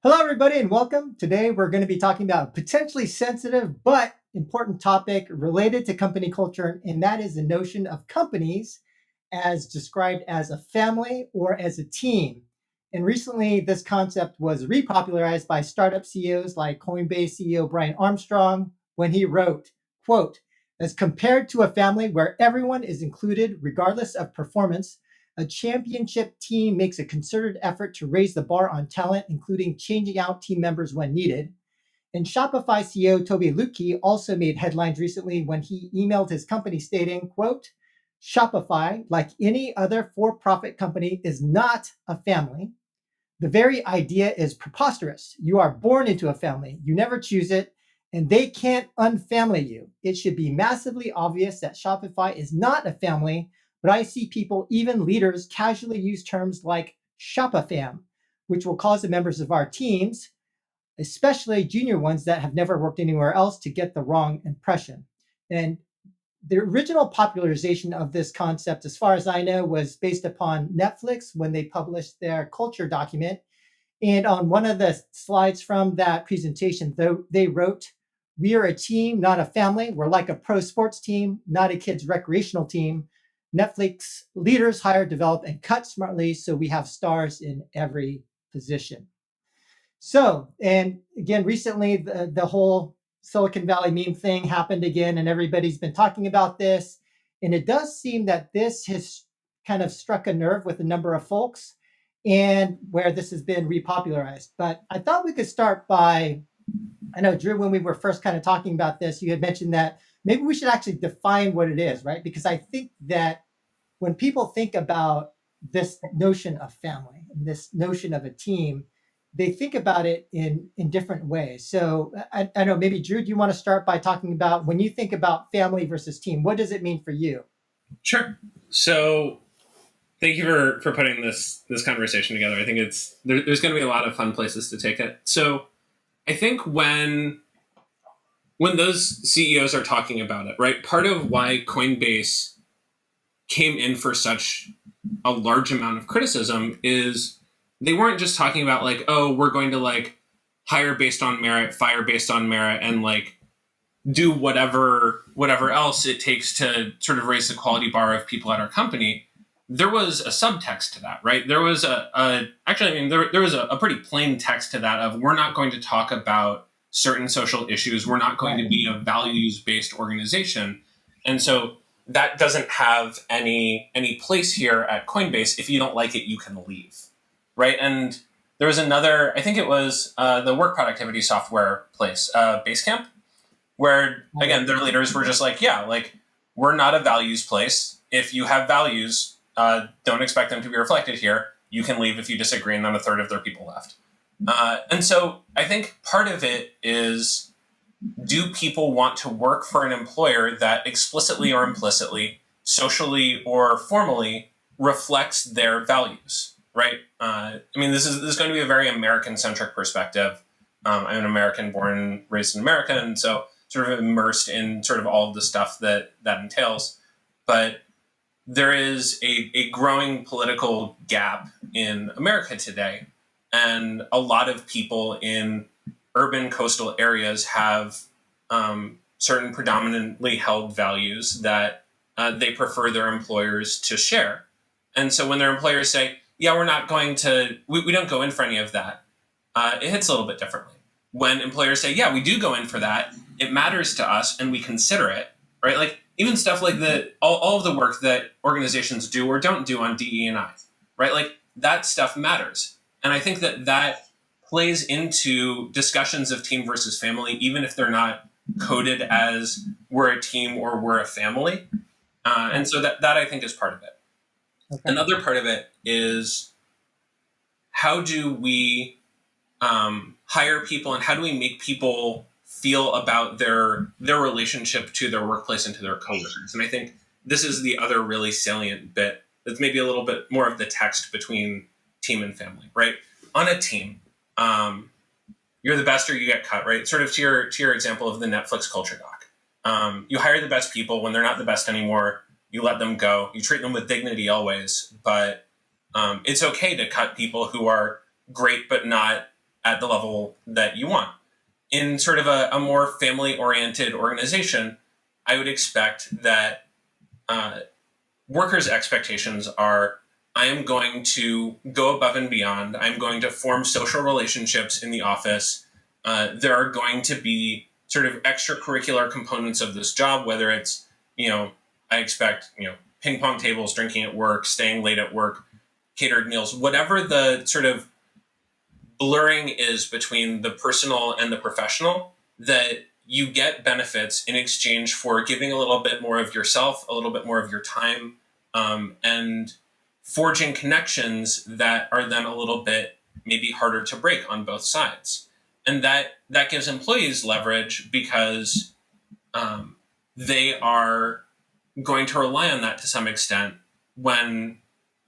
Hello, everybody, and welcome. Today, we're going to be talking about a potentially sensitive but important topic related to company culture, and that is the notion of companies as described as a family or as a team. And recently, this concept was repopularized by startup CEOs like Coinbase CEO Brian Armstrong when he wrote, quote, as compared to a family where everyone is included regardless of performance, a championship team makes a concerted effort to raise the bar on talent, including changing out team members when needed. And Shopify CEO Tobi Lutke also made headlines recently when he emailed his company stating, quote, Shopify, like any other for-profit company, is not a family. The very idea is preposterous. You are born into a family. You never choose it, and they can't unfamily you. It should be massively obvious that Shopify is not a family, but I see people, even leaders, casually use terms like Shopafam, which will cause the members of our teams, especially junior ones that have never worked anywhere else, to get the wrong impression. And the original popularization of this concept, as far as I know, was based upon Netflix when they published their culture document. And on one of the slides from that presentation, they wrote, we are a team, not a family. We're like a pro sports team, not a kids' recreational team. Netflix leaders hire, develop, and cut smartly, so we have stars in every position. So, and again, recently, the whole Silicon Valley meme thing happened again, and everybody's been talking about this. And it does seem that this has kind of struck a nerve with a number of folks, and where this has been repopularized. But I thought we could start by, I know, Drew, when we were first kind of talking about this, you had mentioned that maybe we should actually define what it is, right? Because I think that when people think about this notion of family, this notion of a team, they think about it in different ways. So I know, maybe Drew, do you want to start by talking about when you think about family versus team, what does it mean for you? Sure. So thank you for putting this conversation together. I think there's going to be a lot of fun places to take it. So I think when those CEOs are talking about it, right, part of why Coinbase came in for such a large amount of criticism is they weren't just talking about like, oh, we're going to like hire based on merit, fire based on merit, and like do whatever else it takes to sort of raise the quality bar of people at our company. There was a subtext to that, right? There was there was a pretty plain text to that of, we're not going to talk about certain social issues. We're not going to be a values-based organization. And so that doesn't have any place here at Coinbase. If you don't like it, you can leave, right? And there was another, I think it was the work productivity software place, Basecamp, where, again, their leaders were just like, yeah, like, we're not a values place. If you have values, don't expect them to be reflected here. You can leave if you disagree, and then a third of their people left. And so I think part of it is, do people want to work for an employer that explicitly or implicitly, socially or formally, reflects their values, right? I mean, this is going to be a very American-centric perspective. I'm an American, born and raised in America, and so sort of immersed in sort of all of the stuff that entails. But there is a growing political gap in America today, and a lot of people in urban coastal areas have certain predominantly held values that they prefer their employers to share. And so when their employers say, yeah, we're not going to, we don't go in for any of that, it hits a little bit differently. When employers say, yeah, we do go in for that, it matters to us and we consider it, right? Like even stuff like all of the work that organizations do or don't do on DE&I, right? Like that stuff matters. And I think that plays into discussions of team versus family, even if they're not coded as we're a team or we're a family. And so that I think is part of it. Okay. Another part of it is, how do we hire people, and how do we make people feel about their relationship to their workplace and to their coworkers? And I think this is the other really salient bit that's maybe a little bit more of the text between team and family, right? On a team, you're the best or you get cut, right? Sort of to your example of the Netflix culture doc. You hire the best people. When they're not the best anymore, you let them go. You treat them with dignity always, but it's okay to cut people who are great but not at the level that you want. In sort of a more family-oriented organization, I would expect that workers' expectations are, I am going to go above and beyond. I'm going to form social relationships in the office. There are going to be sort of extracurricular components of this job, whether it's, I expect, ping pong tables, drinking at work, staying late at work, catered meals, whatever the sort of blurring is between the personal and the professional, that you get benefits in exchange for giving a little bit more of yourself, a little bit more of your time, and forging connections that are then a little bit maybe harder to break on both sides. And that gives employees leverage because they are going to rely on that to some extent when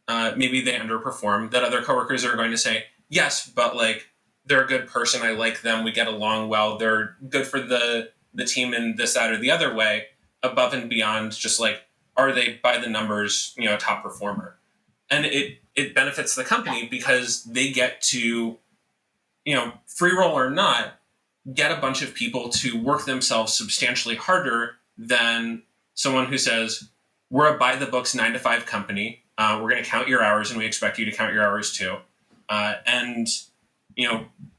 maybe they underperform, that other coworkers are going to say, yes, but like, they're a good person. I like them. We get along well. They're good for the team in this, that, or the other way, above and beyond just like, are they by the numbers, top performer? And it benefits the company because they get to, free roll or not, get a bunch of people to work themselves substantially harder than someone who says, we're a by the books 9-to-5 company. We're going to count your hours and we expect you to count your hours too. And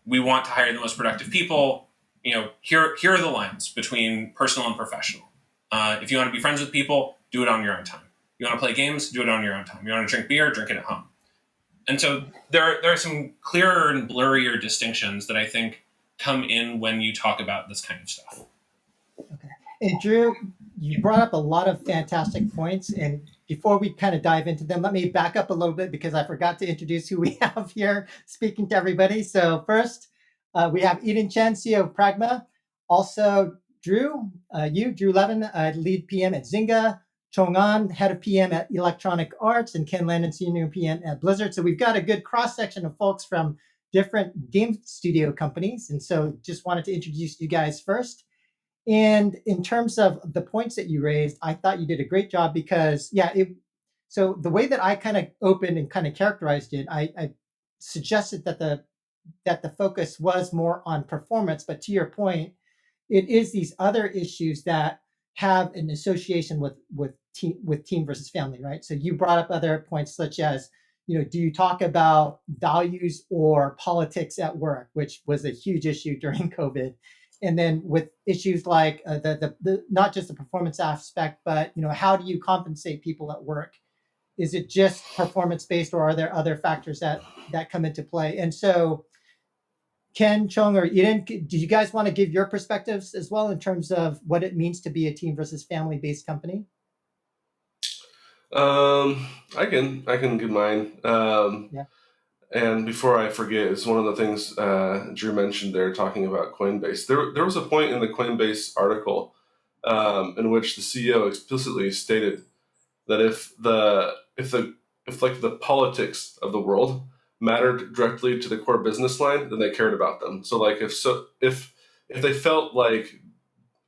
we want to hire the most productive people. Here are the lines between personal and professional. If you want to be friends with people, do it on your own time. You want to play games, do it on your own time. You want to drink beer, drink it at home. And so there are some clearer and blurrier distinctions that I think come in when you talk about this kind of stuff. Okay. And Drew, you brought up a lot of fantastic points. And before we kind of dive into them, let me back up a little bit because I forgot to introduce who we have here speaking to everybody. So first, we have Eden Chen, CEO of Pragma. Also, Drew Levin, lead PM at Zynga. Chong-An, head of PM at Electronic Arts, and Ken Landon, senior PM at Blizzard. So we've got a good cross-section of folks from different game studio companies. And so just wanted to introduce you guys first. And in terms of the points that you raised, I thought you did a great job because, so the way that I kind of opened and kind of characterized it, I suggested that the focus was more on performance. But to your point, it is these other issues that have an association with team versus family, right? So you brought up other points such as, do you talk about values or politics at work, which was a huge issue during COVID. And then with issues like the not just the performance aspect, but how do you compensate people at work? Is it just performance based, or are there other factors that come into play? And so, Ken, Chung, or Eden, do you guys want to give your perspectives as well in terms of what it means to be a team versus family based company? I can give mine. Yeah. And before I forget, it's one of the things Drew mentioned there, talking about Coinbase. There was a point in the Coinbase article in which the CEO explicitly stated that if the politics of the world mattered directly to the core business line, then they cared about them. So like if they felt like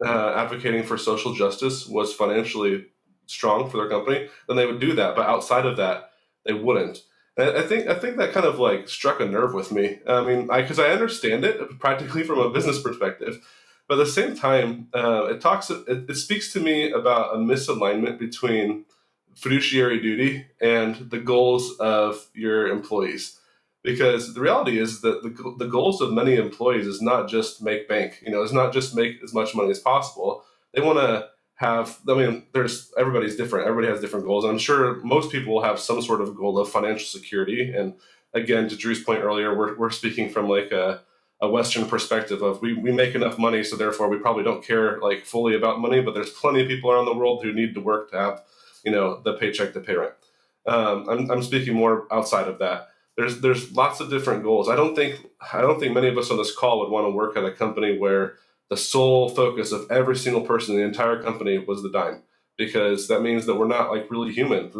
advocating for social justice was financially strong for their company, then they would do that. But outside of that, they wouldn't. And I think that kind of like struck a nerve with me. I mean, because I understand it practically from a business perspective, but at the same time, it speaks to me about a misalignment between fiduciary duty and the goals of your employees. Because the reality is that the goals of many employees is not just make bank. It's not just make as much money as possible. They want to have, everybody's different. Everybody has different goals. And I'm sure most people will have some sort of goal of financial security. And again, to Drew's point earlier, we're speaking from like a Western perspective of we make enough money, so therefore we probably don't care like fully about money, but there's plenty of people around the world who need to work to have, the paycheck to pay rent. I'm speaking more outside of that. There's lots of different goals. I don't think many of us on this call would want to work at a company where the sole focus of every single person in the entire company was the dime, because that means that we're not like really human.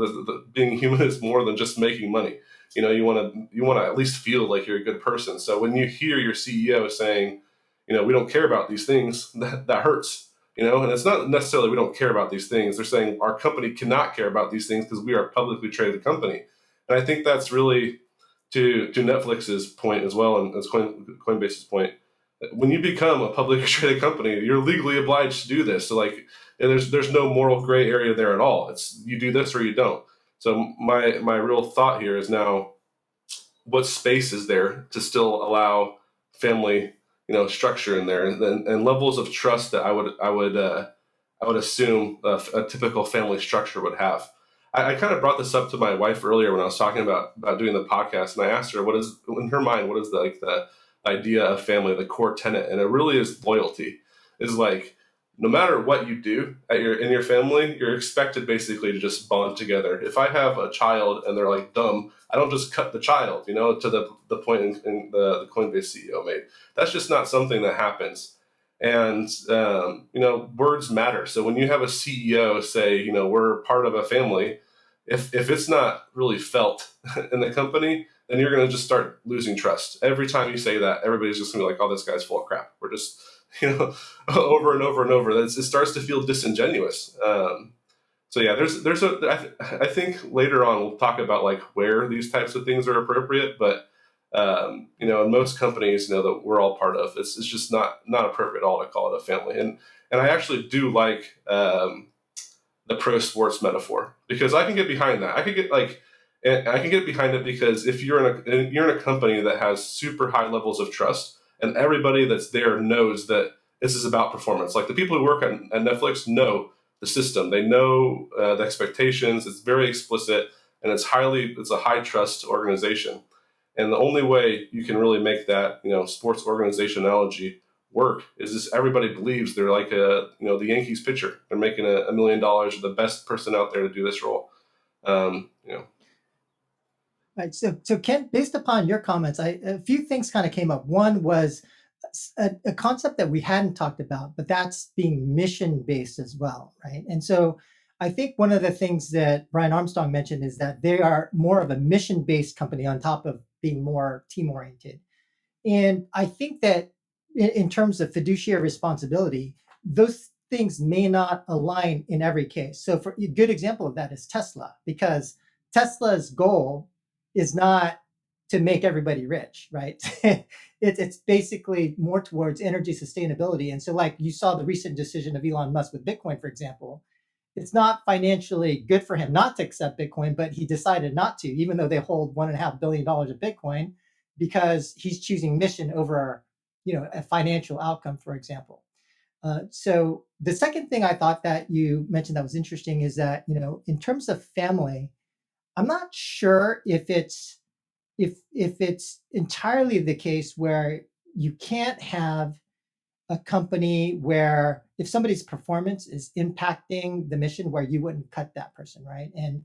Being human is more than just making money. You want to at least feel like you're a good person. So when you hear your CEO saying, we don't care about these things, that hurts. And it's not necessarily we don't care about these things. They're saying our company cannot care about these things because we are a publicly traded company. And I think that's really to Netflix's point as well, and as Coinbase's point, when you become a publicly traded company, you're legally obliged to do this. So like, and there's no moral gray area there at all. It's you do this or you don't. So my real thought here is now, what space is there to still allow family, structure in there, and levels of trust that I would assume a typical family structure would have. I kind of brought this up to my wife earlier when I was talking about doing the podcast, and I asked her, what is, in her mind, what is the idea of family, the core tenet, and it really is loyalty. Is like, no matter what you do in your family, you're expected basically to just bond together. If I have a child and they're like dumb, I don't just cut the child, to the point in the Coinbase CEO made. That's just not something that happens. And, words matter. So when you have a CEO say, we're part of a family, if it's not really felt in the company, then you're going to just start losing trust. Every time you say that, everybody's just going to be like, oh, this guy's full of crap. We're just, over and over and over. It starts to feel disingenuous. So yeah, I think later on we'll talk about like where these types of things are appropriate, but in most companies, that we're all part of, it's just not appropriate at all to call it a family. And I actually do like the pro sports metaphor, because I can get behind that. I can get behind it because if you're in a company that has super high levels of trust, and everybody that's there knows that this is about performance. Like the people who work at Netflix know the system. They know the expectations. It's very explicit, and it's a high trust organization. And the only way you can really make that, sports organization analogy work is just everybody believes they're like the Yankees pitcher. They're making $1 million, the best person out there to do this role. Right. So Kent, based upon your comments, a few things kind of came up. One was a concept that we hadn't talked about, but that's being mission-based as well, right? And so I think one of the things that Brian Armstrong mentioned is that they are more of a mission-based company on top of being more team-oriented. And I think that in terms of fiduciary responsibility, those things may not align in every case. So for a good example of that is Tesla, because Tesla's goal is not to make everybody rich, right? It's basically more towards energy sustainability. And so like you saw the recent decision of Elon Musk with Bitcoin, for example, it's not financially good for him not to accept Bitcoin, but he decided not to, even though they hold $1.5 billion of Bitcoin, because he's choosing mission over, a financial outcome, for example. So the second thing I thought that you mentioned that was interesting is that, in terms of family, I'm not sure if it's entirely the case where you can't have a company where if somebody's performance is impacting the mission, where you wouldn't cut that person, right? And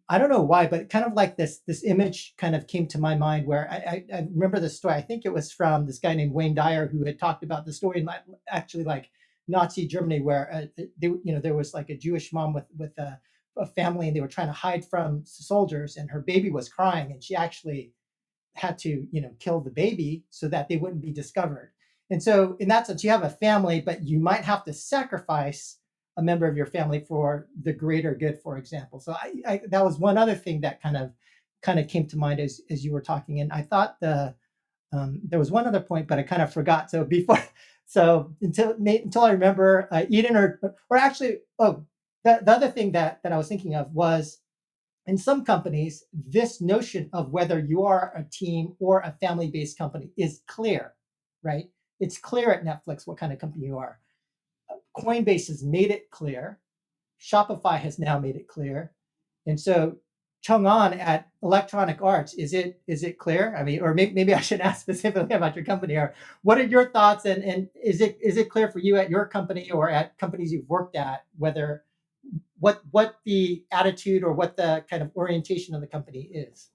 I don't know why, but kind of like this image kind of came to my mind where I remember the story. I think it was from this guy named Wayne Dyer, who had talked about the story in actually like Nazi Germany, where there was like a Jewish mom with a family, and they were trying to hide from soldiers, and her baby was crying, and she actually had to kill the baby so that they wouldn't be discovered. And so in that sense, you have a family, but you might have to sacrifice a member of your family for the greater good, for example. So I that was one other thing that kind of came to mind as you were talking. And I thought there was one other point, but I kind of forgot. So until I remember, Eden or actually, the other thing that I was thinking of was, in some companies, this notion of whether you are a team or a family-based company is clear, right? It's clear at Netflix what kind of company you are. Coinbase has made it clear. Shopify has now made it clear. And so Chung-An at Electronic Arts, is it clear? I mean, or maybe I should ask specifically about your company, or what are your thoughts? And is it clear for you at your company or at companies you've worked at, whether what the attitude or what the kind of orientation of the company is?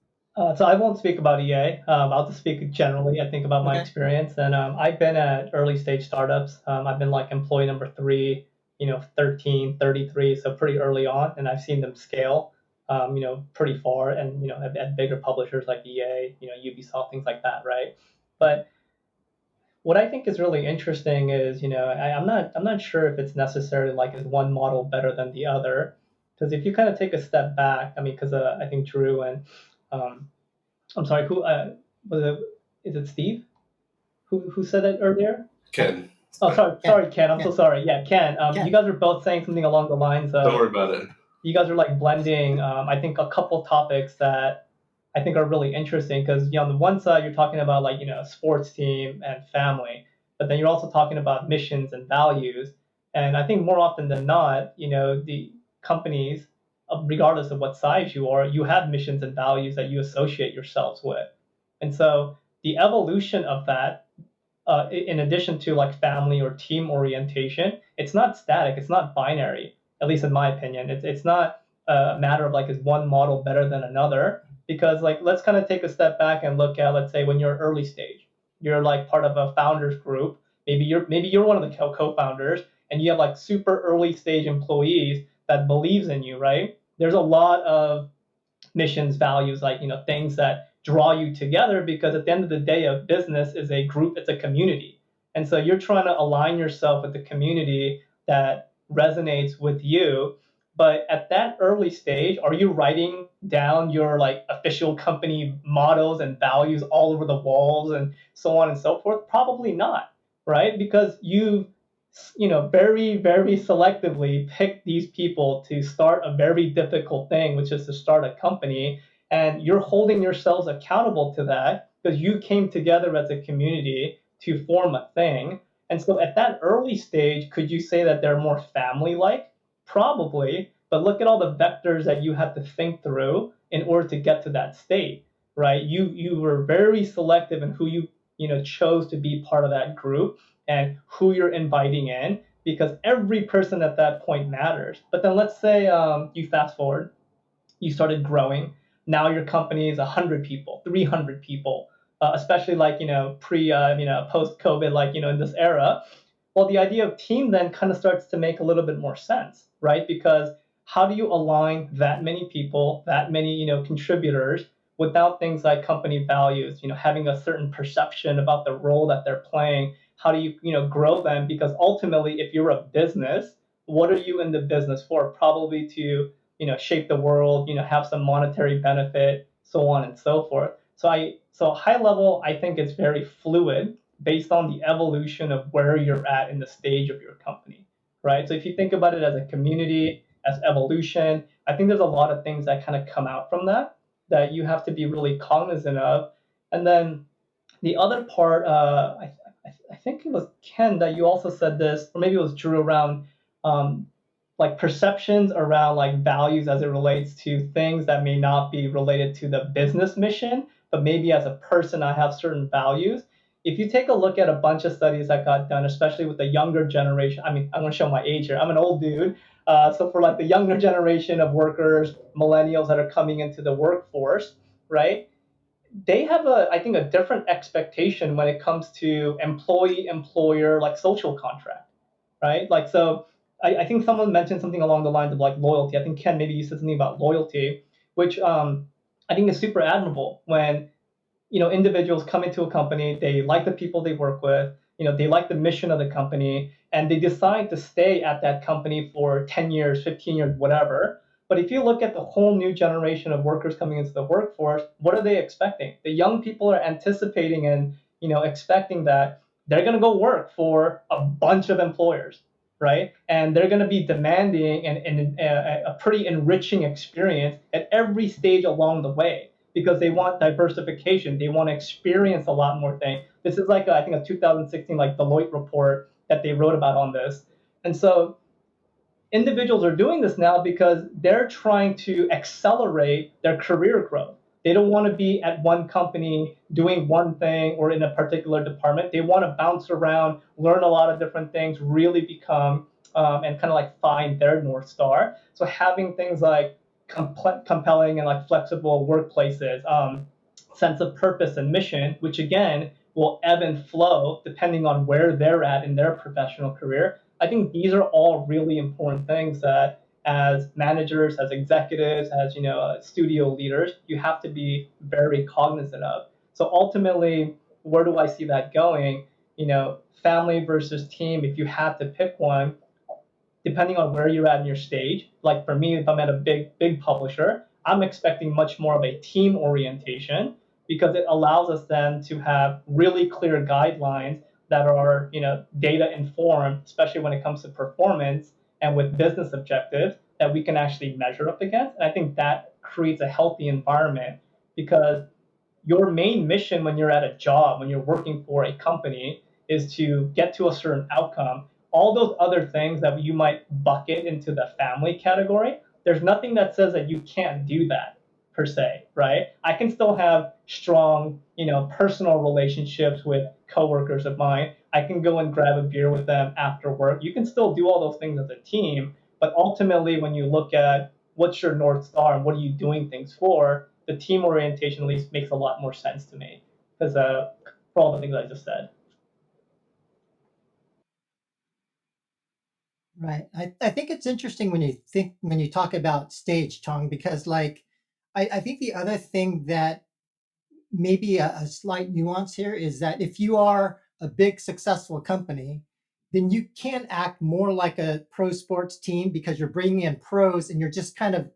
So I won't speak about EA. I'll just speak generally, I think, about my experience. And I've been at early stage startups. I've been like employee number 3, 13, 33, so pretty early on. And I've seen them scale, pretty far, and, at bigger publishers like EA, Ubisoft, things like that, right? But what I think is really interesting is, I'm not sure if it's necessarily like, is one model better than the other? Because if you kind of take a step back, I mean, because I think Drew and I'm sorry, who was it? Is it Steve? Who said that earlier? Ken. Oh, sorry, Ken. I'm Ken. so sorry. Yeah, Ken. Ken. You guys are both saying something along the lines of. Don't worry about it. You guys are like blending, I think, a couple topics that I think are really interesting because, on the one side, you're talking about like, sports team and family, but then you're also talking about missions and values. And I think more often than not, the companies, regardless of what size you are, you have missions and values that you associate yourselves with. And so the evolution of that, in addition to like family or team orientation, it's not static, it's not binary, at least in my opinion. It's not a matter of like, is one model better than another? Because like, let's kind of take a step back and look at, let's say, when you're early stage, you're like part of a founders group. Maybe you're one of the co-founders, and you have like super early stage employees that believes in you, right? There's a lot of missions, values, like, things that draw you together, because at the end of the day, a business is a group, it's a community. And so you're trying to align yourself with the community that resonates with you. But at that early stage, are you writing down your like official company mottos and values all over the walls and so on and so forth? Probably not, right? Because very, very selectively pick these people to start a very difficult thing, which is to start a company. And you're holding yourselves accountable to that because you came together as a community to form a thing. And so at that early stage, could you say that they're more family like? Probably. But look at all the vectors that you had to think through in order to get to that state, right? You were very selective in who you chose to be part of that group and who you're inviting in, because every person at that point matters. But then let's say you fast forward, you started growing. Now your company is 100 people, 300 people, especially like, post COVID, like, in this era. Well, the idea of team then kind of starts to make a little bit more sense, right? Because how do you align that many people, that many, contributors without things like company values, having a certain perception about the role that they're playing? How do you, grow them? Because ultimately, if you're a business, what are you in the business for? Probably to, shape the world, have some monetary benefit, so on and so forth. So high level, I think it's very fluid based on the evolution of where you're at in the stage of your company, right? So if you think about it as a community, as evolution, I think there's a lot of things that kind of come out from that you have to be really cognizant of. And then the other part, I think it was Ken that you also said this, or maybe it was Drew, around like perceptions around like values as it relates to things that may not be related to the business mission, but maybe as a person I have certain values. If you take a look at a bunch of studies that got done, especially with the younger generation, I mean, I'm going to show my age here. I'm an old dude. So for like the younger generation of workers, millennials that are coming into the workforce, right? They have I think, a different expectation when it comes to employee employer like social contract, right? Like, so I think someone mentioned something along the lines of like loyalty. I think Ken, maybe you said something about loyalty, which I think is super admirable when individuals come into a company, they like the people they work with, they like the mission of the company, and they decide to stay at that company for 10 years, 15 years, whatever. But if you look at the whole new generation of workers coming into the workforce, what are they expecting? The young people are anticipating and expecting that they're going to go work for a bunch of employers, right? And they're going to be demanding and a pretty enriching experience at every stage along the way, because they want diversification. They want to experience a lot more things. This is like, I think, a 2016 like Deloitte report that they wrote about on this. And so individuals are doing this now because they're trying to accelerate their career growth. They don't want to be at one company doing one thing or in a particular department. They want to bounce around, learn a lot of different things, really become and kind of like find their North Star. So having things like compelling and like flexible workplaces, sense of purpose and mission, which again will ebb and flow depending on where they're at in their professional career. I think these are all really important things that as managers, as executives, as studio leaders, you have to be very cognizant of. So ultimately, where do I see that going? Family versus team, if you had to pick one, depending on where you're at in your stage. Like for me, if I'm at a big publisher, I'm expecting much more of a team orientation. because it allows us then to have really clear guidelines that are, data informed, especially when it comes to performance and with business objectives that we can actually measure up against. And I think that creates a healthy environment, because your main mission when you're at a job, when you're working for a company, is to get to a certain outcome. All those other things that you might bucket into the family category, there's nothing that says that you can't do that per se, right? I can still have strong, personal relationships with coworkers of mine. I can go and grab a beer with them after work. You can still do all those things as a team, but ultimately, when you look at what's your North Star and what are you doing things for, the team orientation at least makes a lot more sense to me, because for all the things I just said. Right. I think it's interesting when you talk about stage, Chong, because I think the other thing that maybe a slight nuance here is that if you are a big successful company, then you can act more like a pro sports team because you're bringing in pros and you're just kind of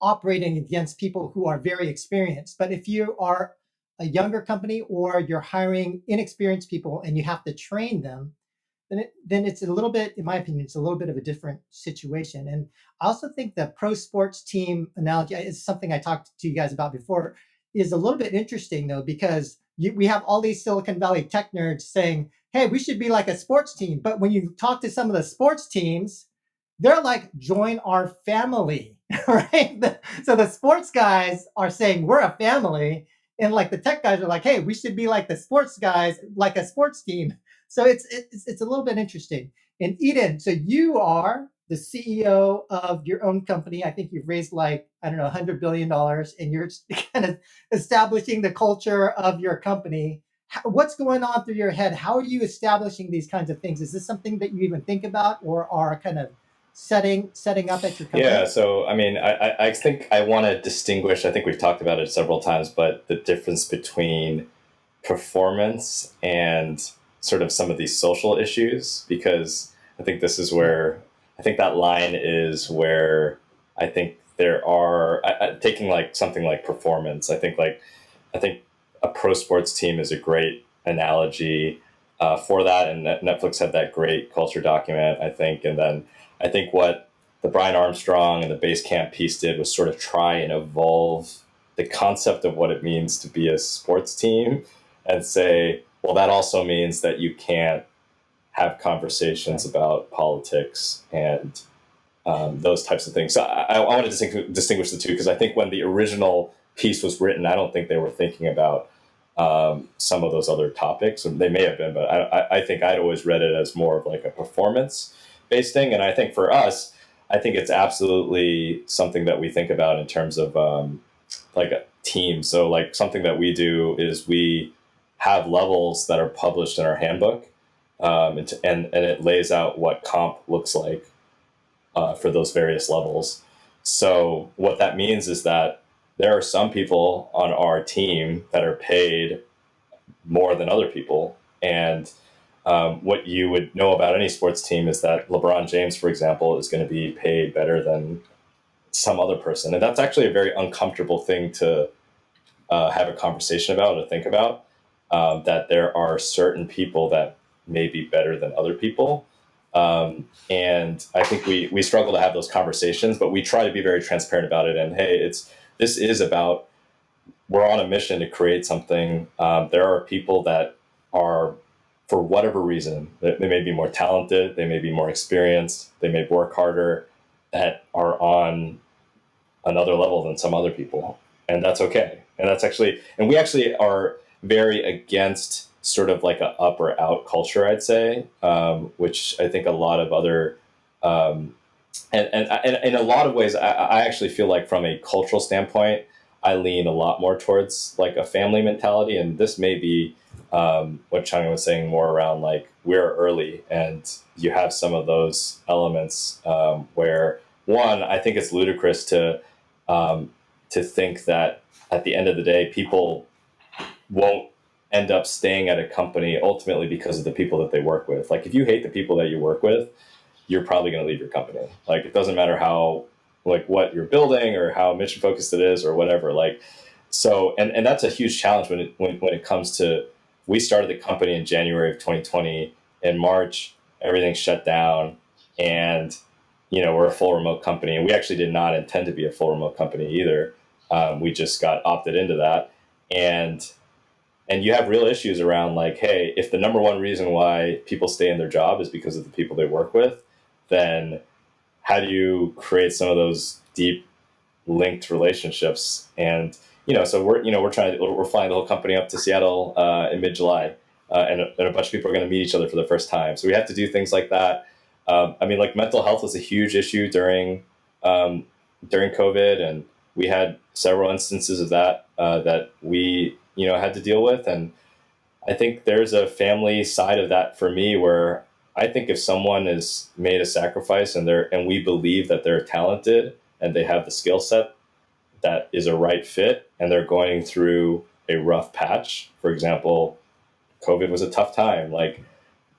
operating against people who are very experienced. But if you are a younger company or you're hiring inexperienced people and you have to train them, then it's a little bit, in my opinion, it's a little bit of a different situation. And I also think the pro sports team analogy is something I talked to you guys about before, is a little bit interesting though, because we have all these Silicon Valley tech nerds saying, hey, we should be like a sports team. But when you talk to some of the sports teams, they're like, join our family, right? So the sports guys are saying we're a family, and like the tech guys are like, hey, we should be like the sports guys, like a sports team. So it's a little bit interesting. And Eden, so you are the CEO of your own company. I think you've raised like, I don't know, $100 billion, and you're kind of establishing the culture of your company. What's going on through your head? How are you establishing these kinds of things? Is this something that you even think about or are kind of setting up at your company? Yeah, so I mean, I think I want to distinguish, I think we've talked about it several times, but the difference between performance and sort of some of these social issues, because I think this is where, I think that line is where I think there are, taking like something like performance, I think a pro sports team is a great analogy for that, and Netflix had that great culture document, I think, and then I think what the Brian Armstrong and the Basecamp piece did was sort of try and evolve the concept of what it means to be a sports team and say, well, that also means that you can't have conversations about politics and those types of things. So I want to distinguish the two, because I think when the original piece was written, I don't think they were thinking about some of those other topics. They may have been, but I think I'd always read it as more of like a performance-based thing. And I think for us, I think it's absolutely something that we think about in terms of like a team. So like something that we do is we have levels that are published in our handbook, and it lays out what comp looks like for those various levels. So what that means is that there are some people on our team that are paid more than other people. And what you would know about any sports team is that LeBron James, for example, is going to be paid better than some other person. And that's actually a very uncomfortable thing to have a conversation about, or think about, that there are certain people that may be better than other people. And I think we struggle to have those conversations, but we try to be very transparent about it. And hey, this is about, we're on a mission to create something. There are people that are, for whatever reason, they may be more talented, they may be more experienced, they may work harder, that are on another level than some other people. And that's okay. And we actually are very against sort of like a up or out culture, I'd say, which I think a lot of other, and in a lot of ways, I actually feel like from a cultural standpoint, I lean a lot more towards like a family mentality. And this may be what Chang was saying, more around like we're early, and you have some of those elements where, one, I think it's ludicrous to think that at the end of the day, people won't end up staying at a company ultimately because of the people that they work with. Like if you hate the people that you work with, you're probably going to leave your company. Like it doesn't matter how, like what you're building or how mission focused it is or whatever. Like So, and that's a huge challenge when it comes to, we started the company in January of 2020. In March, everything shut down, and we're a full remote company, and we actually did not intend to be a full remote company either. We just got opted into that, and you have real issues around like, hey, if the number one reason why people stay in their job is because of the people they work with, then how do you create some of those deep linked relationships? And so we're flying the whole company up to Seattle in mid-July, and a bunch of people are going to meet each other for the first time. So we have to do things like that. Like mental health was a huge issue during COVID, and we had several instances of that that we had to deal with. And I think there's a family side of that for me, where I think if someone has made a sacrifice and we believe that they're talented and they have the skill set that is a right fit, and they're going through a rough patch, for example, COVID was a tough time. Like,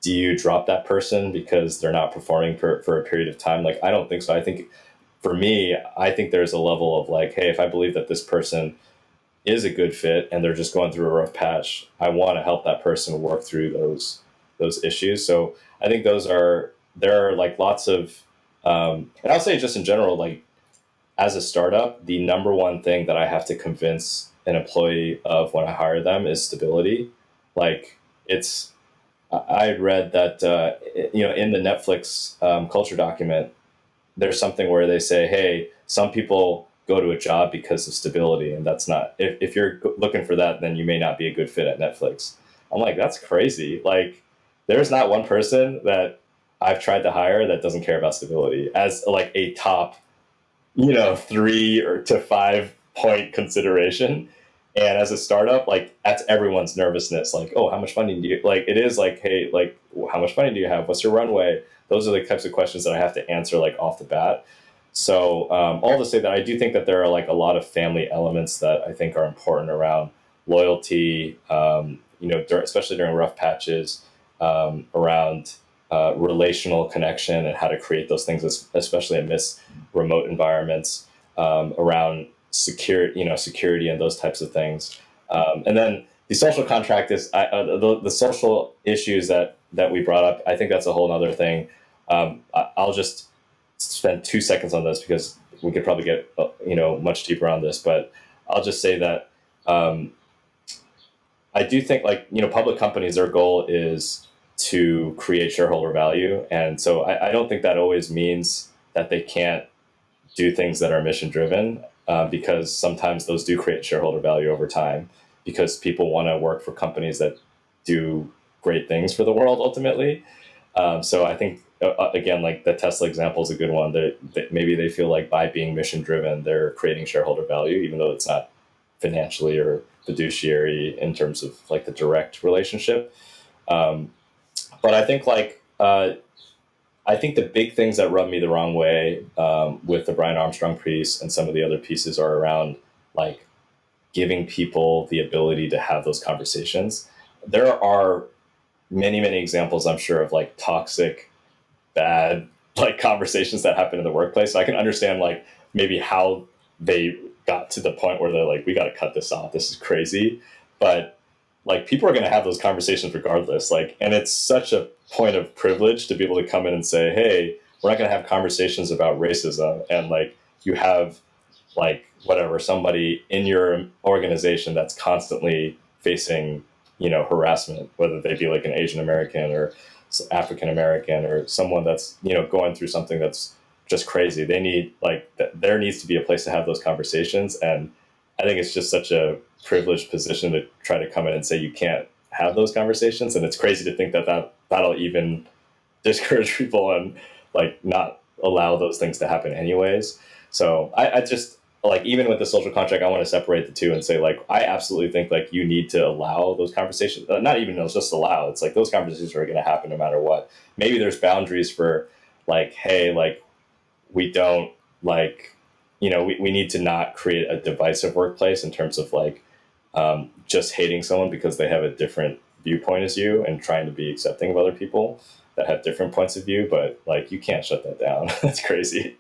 do you drop that person because they're not performing for a period of time? Like, I don't think so. I think for me, I think there's a level of like, hey, if I believe that this person is a good fit and they're just going through a rough patch, I want to help that person work through those issues. So I think there are like lots of, and I'll say just in general, like as a startup, the number one thing that I have to convince an employee of when I hire them is stability. Like I read that, in the Netflix culture document, there's something where they say, hey, some people go to a job because of stability, and that's not, if you're looking for that, then you may not be a good fit at Netflix. I'm like, that's crazy. Like, there's not one person that I've tried to hire that doesn't care about stability as like a top 3 or to 5 point consideration. And as a startup, like that's everyone's nervousness. Like, oh, how much funding do you, like, it is like, hey, like how much funding do you have? What's your runway? Those are the types of questions that I have to answer like off the bat. So all to say that I do think that there are like a lot of family elements that I think are important around loyalty, especially during rough patches, around relational connection and how to create those things, especially amidst remote environments, around security and those types of things. And then the social contract is the social issues that we brought up. I think that's a whole other thing. I'll just spend 2 seconds on this because we could probably get much deeper on this, but I'll just say that I do think public companies, their goal is to create shareholder value, and so I don't think that always means that they can't do things that are mission driven, because sometimes those do create shareholder value over time because people want to work for companies that do great things for the world ultimately. So I think again, like the Tesla example is a good one. That maybe they feel like by being mission driven, they're creating shareholder value, even though it's not financially or fiduciary in terms of like the direct relationship. But I think I think the big things that rub me the wrong way with the Brian Armstrong piece and some of the other pieces are around like giving people the ability to have those conversations. There are many, many examples, I'm sure, of like toxic, bad like conversations that happen in the workplace. So I can understand like maybe how they got to the point where they're like, we got to cut this off. This is crazy. But like people are going to have those conversations regardless. Like, and it's such a point of privilege to be able to come in and say, hey, we're not going to have conversations about racism. And like you have like whatever, somebody in your organization that's constantly facing, harassment, whether they be like an Asian American or African American or someone that's, going through something that's just crazy. They need there needs to be a place to have those conversations. And I think it's just such a privileged position to try to come in and say you can't have those conversations. And it's crazy to think that'll even discourage people and like not allow those things to happen anyways. So I just like, even with the social contract, I want to separate the two and say like, I absolutely think like you need to allow those conversations, not even just allow. It's like those conversations are going to happen no matter what. Maybe there's boundaries for like, hey, like we don't like, we need to not create a divisive workplace in terms of like just hating someone because they have a different viewpoint as you and trying to be accepting of other people that have different points of view. But like, you can't shut that down. That's crazy.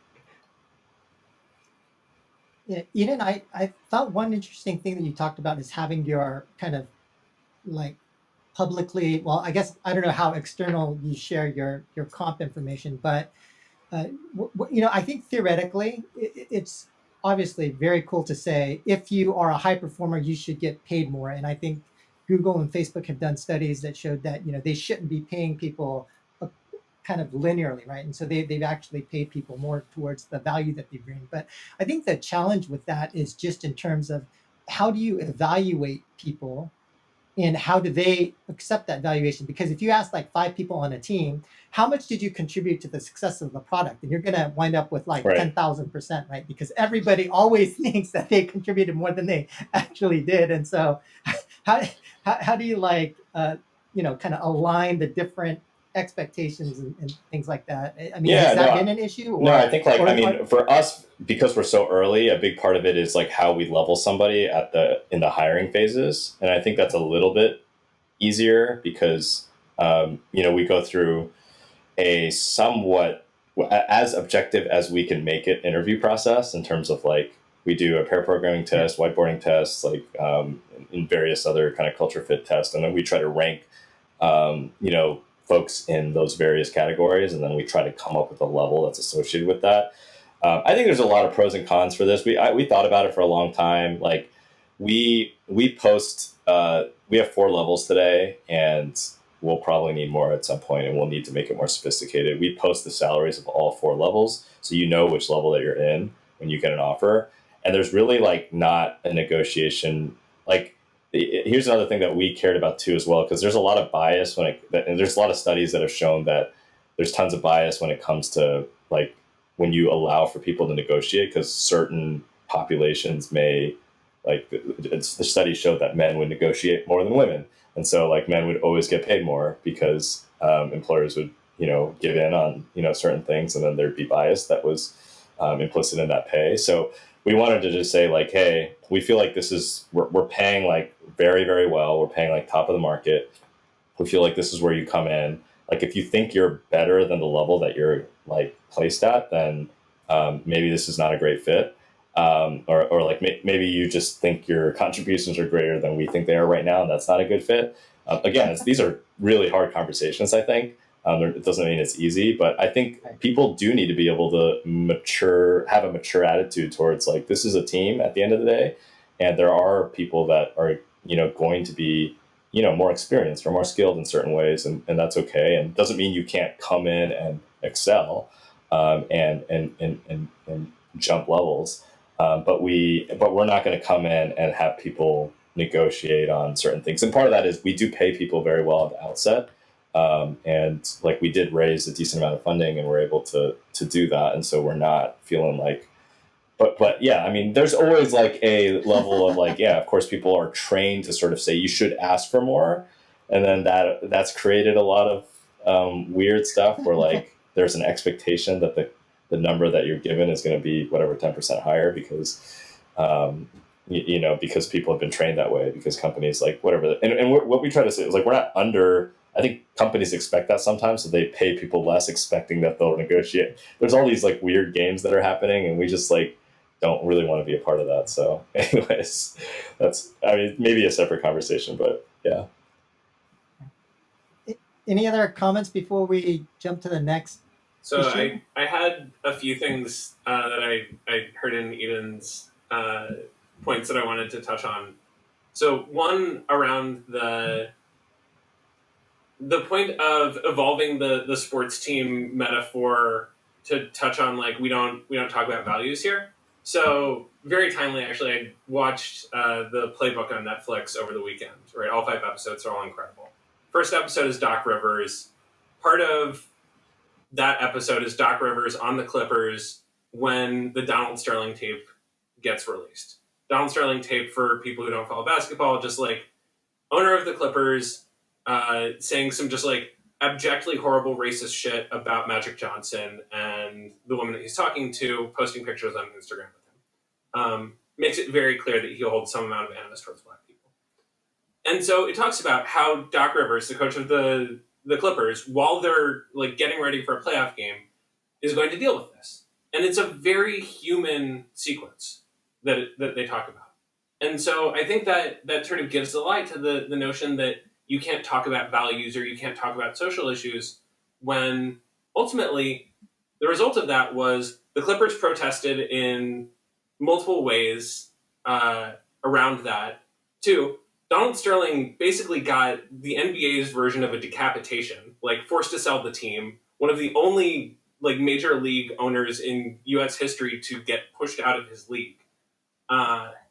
Yeah, Eden, I thought one interesting thing that you talked about is having your kind of like publicly, well, I guess I don't know how external you share your comp information, but I think theoretically it's obviously very cool to say if you are a high performer, you should get paid more. And I think Google and Facebook have done studies that showed that they shouldn't be paying people kind of linearly, right? And so they've actually paid people more towards the value that they bring. But I think the challenge with that is just in terms of how do you evaluate people and how do they accept that valuation? Because if you ask like 5 people on a team, how much did you contribute to the success of the product? And you're going to wind up with like Right. 10,000%, right? Because everybody always thinks that they contributed more than they actually did. And so how, how do you like, kind of align the different expectations and things like that? I mean, Yeah, has that been an issue no, I think like, for us, because we're so early, a big part of it is like how we level somebody in the hiring phases. And I think that's a little bit easier because, we go through a somewhat as objective as we can make it interview process in terms of like, we do a pair programming test, whiteboarding tests, like in various other kind of culture fit tests. And then we try to rank, folks in those various categories, and then we try to come up with a level that's associated with that. I think there's a lot of pros and cons for this. We thought about it for a long time. Like we post, we have 4 levels today, and we'll probably need more at some point, and we'll need to make it more sophisticated. We post the salaries of all 4 levels, so you know which level that you're in when you get an offer. And there's really like not a negotiation. Like here's another thing that we cared about too as well, because there's a lot of bias and there's a lot of studies that have shown that there's tons of bias when it comes to like when you allow for people to negotiate, because certain populations may like the study showed that men would negotiate more than women, and so like men would always get paid more because employers would give in on certain things, and then there'd be bias that was implicit in that pay. So we wanted to just say like, hey, we feel like we're paying like very, very well. We're paying like top of the market. We feel like this is where you come in. Like if you think you're better than the level that you're like placed at, then maybe this is not a great fit. Or like maybe you just think your contributions are greater than we think they are right now, and that's not a good fit. Again, these are really hard conversations, I think. It doesn't mean it's easy, but I think people do need to be able to have a mature attitude towards like, this is a team at the end of the day. And there are people that are, going to be, more experienced or more skilled in certain ways. And that's okay. And it doesn't mean you can't come in and excel and jump levels. But we're not going to come in and have people negotiate on certain things. And part of that is we do pay people very well at the outset. And like we did raise a decent amount of funding, and we're able to do that. And so we're not feeling like, but yeah, I mean, there's always like a level of like, yeah, of course people are trained to sort of say you should ask for more. And then that's created a lot of weird stuff where like there's an expectation that the number that you're given is going to be whatever 10% higher because because people have been trained that way, because companies like whatever. And what we try to say is like, we're not under, I think companies expect that sometimes, so they pay people less expecting that they'll negotiate. There's all these like weird games that are happening, and we just like don't really want to be a part of that. So anyways, maybe a separate conversation, but yeah. Any other comments before we jump to the next? So I had a few things that I heard in Eden's points that I wanted to touch on. So one around the point of evolving the sports team metaphor to touch on like we don't talk about values here. So very timely, actually, I watched the Playbook on Netflix over the weekend. Right, all 5 episodes are all incredible. First episode is Doc Rivers. Part of that episode is Doc Rivers on the Clippers when the Donald Sterling tape gets released. Donald Sterling tape, for people who don't follow basketball, just like owner of the Clippers saying some just like abjectly horrible racist shit about Magic Johnson and the woman that he's talking to, posting pictures on Instagram with him. Makes it very clear that he holds some amount of animus towards black people. And so it talks about how Doc Rivers, the coach of the Clippers, while they're like getting ready for a playoff game, is going to deal with this. And it's a very human sequence. that they talk about. And so I think that sort of gives the lie to the notion that you can't talk about values or you can't talk about social issues, when ultimately the result of that was the Clippers protested in multiple ways around that. Two, Donald Sterling basically got the NBA's version of a decapitation, like forced to sell the team. One of the only like major league owners in U.S. history to get pushed out of his league.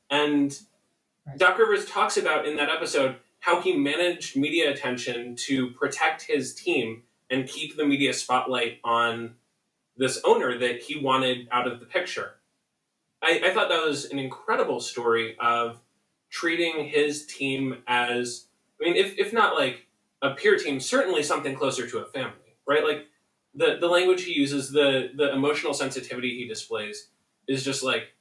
And Doc Rivers talks about in that episode how he managed media attention to protect his team and keep the media spotlight on this owner that he wanted out of the picture. I thought that was an incredible story of treating his team as, I mean, if not like a peer team, certainly something closer to a family, right? Like the language he uses, the emotional sensitivity he displays is just like,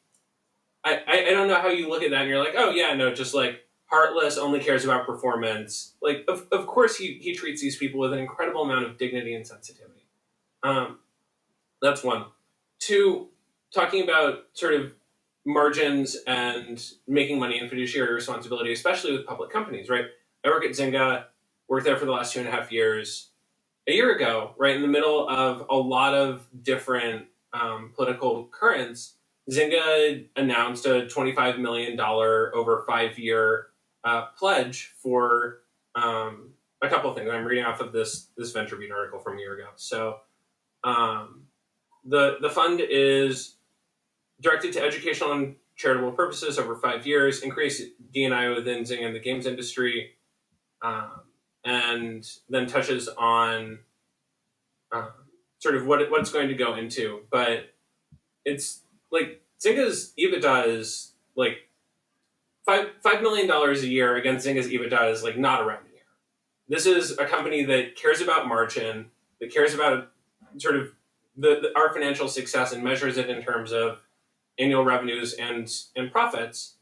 I don't know how you look at that and you're like, oh yeah, no, just like heartless, only cares about performance. Like, of course he treats these people with an incredible amount of dignity and sensitivity. That's one. Two, talking about sort of margins and making money and fiduciary responsibility, especially with public companies, right? I work at Zynga, worked there for the last 2.5 years. A year ago, right in the middle of a lot of different political currents, Zynga announced a $25 million over 5-year pledge for a couple of things. I'm reading off of this VentureBeat article from a year ago. So the fund is directed to educational and charitable purposes over 5 years, increase D&I within Zynga and the games industry, and then touches on sort of what it's going to go into. But it's like Zynga's EBITDA is like $5 million a year against Zynga's EBITDA is like not around a year. This is a company that cares about margin, that cares about sort of our financial success and measures it in terms of annual revenues and profits.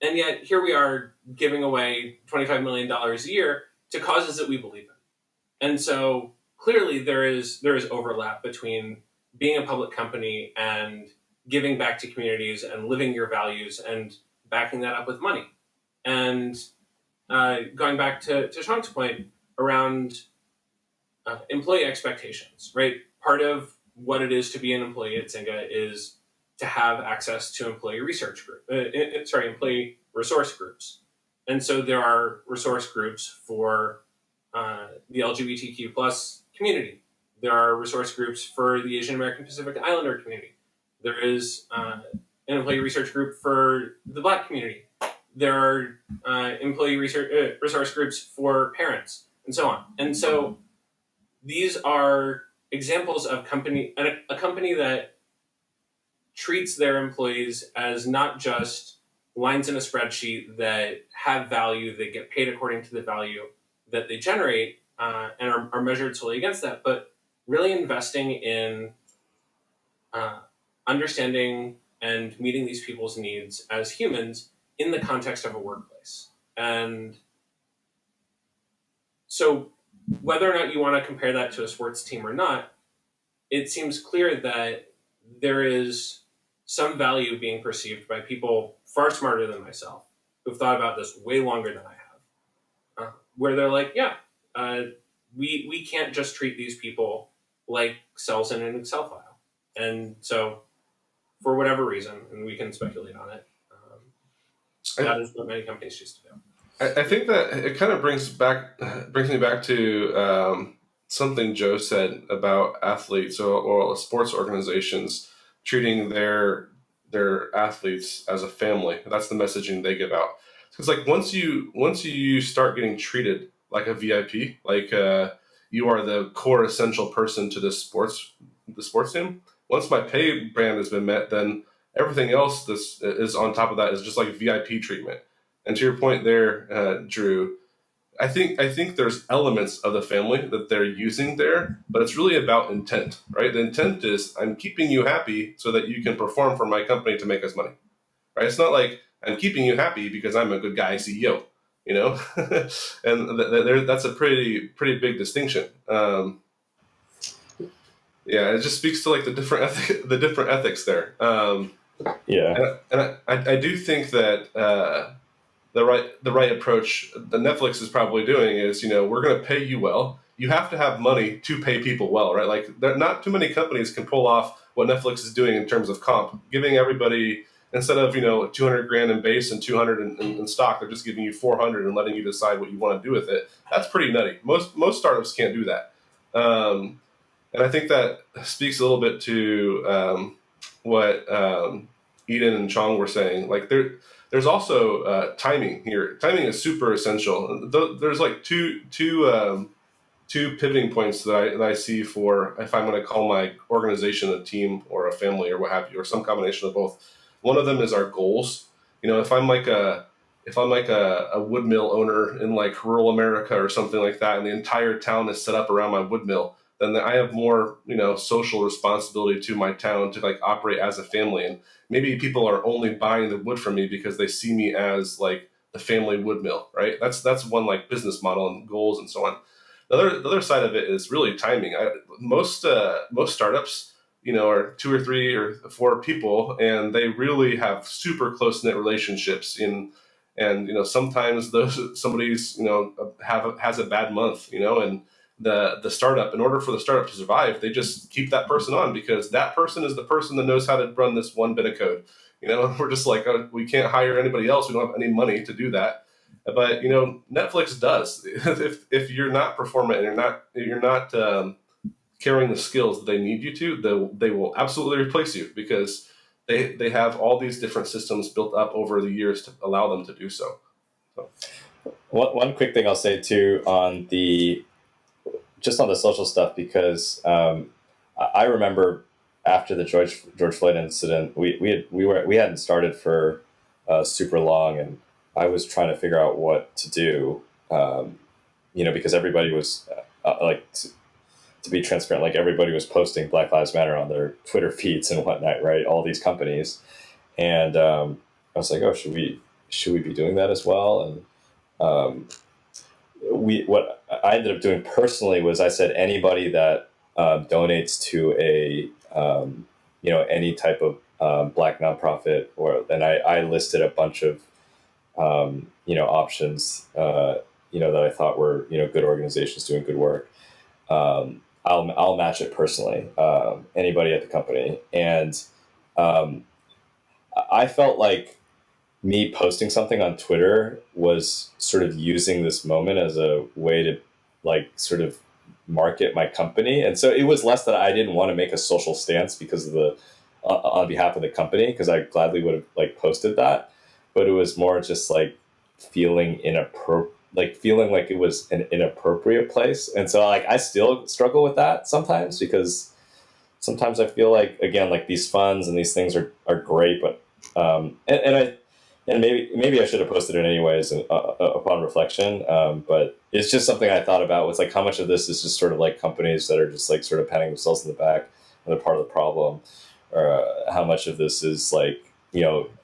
And yet here we are giving away $25 million a year to causes that we believe in. And so clearly there is overlap between being a public company and giving back to communities and living your values and backing that up with money. And going back to Sean's point around employee expectations, right? Part of what it is to be an employee at Zynga is to have access to employee resource groups. And so there are resource groups for the LGBTQ plus community. There are resource groups for the Asian American Pacific Islander community. There is an employee research group for the Black community. There are employee resource groups for parents, and so on. And so these are examples of a company that treats their employees as not just lines in a spreadsheet that have value, that get paid according to the value that they generate and are measured solely against that, but really investing in understanding and meeting these people's needs as humans in the context of a workplace. And so whether or not you want to compare that to a sports team or not, it seems clear that there is some value being perceived by people far smarter than myself who've thought about this way longer than I have, where they're like, yeah, we can't just treat these people like cells in an Excel file. And so for whatever reason, and we can speculate on it, that is what many companies choose to do. I think that it kind of brings me back to something Joe said about athletes or sports organizations treating their athletes as a family. That's the messaging they give out. It's like once you start getting treated like a VIP, like you are the core essential person to the sports team. Once my pay band has been met, then everything else this is on top of that is just like VIP treatment. And to your point there, Drew, I think there's elements of the family that they're using there, but it's really about intent, right? The intent is I'm keeping you happy so that you can perform for my company to make us money, right? It's not like I'm keeping you happy because I'm a good guy CEO, you know, and that's a pretty big distinction. Yeah, it just speaks to like the different ethics there. Yeah. And I do think that the right approach that Netflix is probably doing is, we're going to pay you well. You have to have money to pay people well, right? Like, not too many companies can pull off what Netflix is doing in terms of comp, giving everybody, instead of 200 grand in base and 200 in stock, they're just giving you 400 and letting you decide what you want to do with it. That's pretty nutty. Most startups can't do that. And I think that speaks a little bit to what Eden and Chong were saying. Like, there's also timing here. Timing is super essential. There's like two pivoting points that I see for if I'm going to call my organization a team or a family or what have you, or some combination of both. One of them is our goals. If I'm like a wood mill owner in like rural America or something like that, and the entire town is set up around my wood mill, then I have more social responsibility to my town to like operate as a family. And maybe people are only buying the wood from me because they see me as like the family wood mill, right? That's one like business model and goals and so on. The other side of it is really timing. Most startups, are two or three or four people, and they really have super close knit relationships. And sometimes somebody's has a bad month, and the startup, in order for the startup to survive, they just keep that person on because that person is the person that knows how to run this one bit of code. We're just like, we can't hire anybody else. We don't have any money to do that. But Netflix does. If you're not performant and you're not carrying the skills that they need you to, they will absolutely replace you because they have all these different systems built up over the years to allow them to do so. One quick thing I'll say too on the social stuff, because I remember after the George Floyd incident, we hadn't started for super long, and I was trying to figure out what to do, because everybody was to be transparent, like everybody was posting Black Lives Matter on their Twitter feeds and whatnot, right? All these companies, and I was like, oh, should we be doing that as well? And what I ended up doing personally was I said anybody that donates to a any type of Black nonprofit, and I listed a bunch of options that I thought were good organizations doing good work. I'll match it personally. Anybody at the company, and I felt like me posting something on Twitter was sort of using this moment as a way to like sort of market my company. And so it was less that I didn't want to make a social stance because of the on behalf of the company, because I gladly would have like posted that, but it was more just like feeling feeling like it was an inappropriate place. And so like I still struggle with that sometimes, because sometimes I feel like, again, like these funds and these things are great, but and maybe I should have posted it anyways upon reflection. But it's just something I thought about, was like how much of this is just sort of like companies that are just like sort of patting themselves in the back and they're part of the problem, or how much of this is like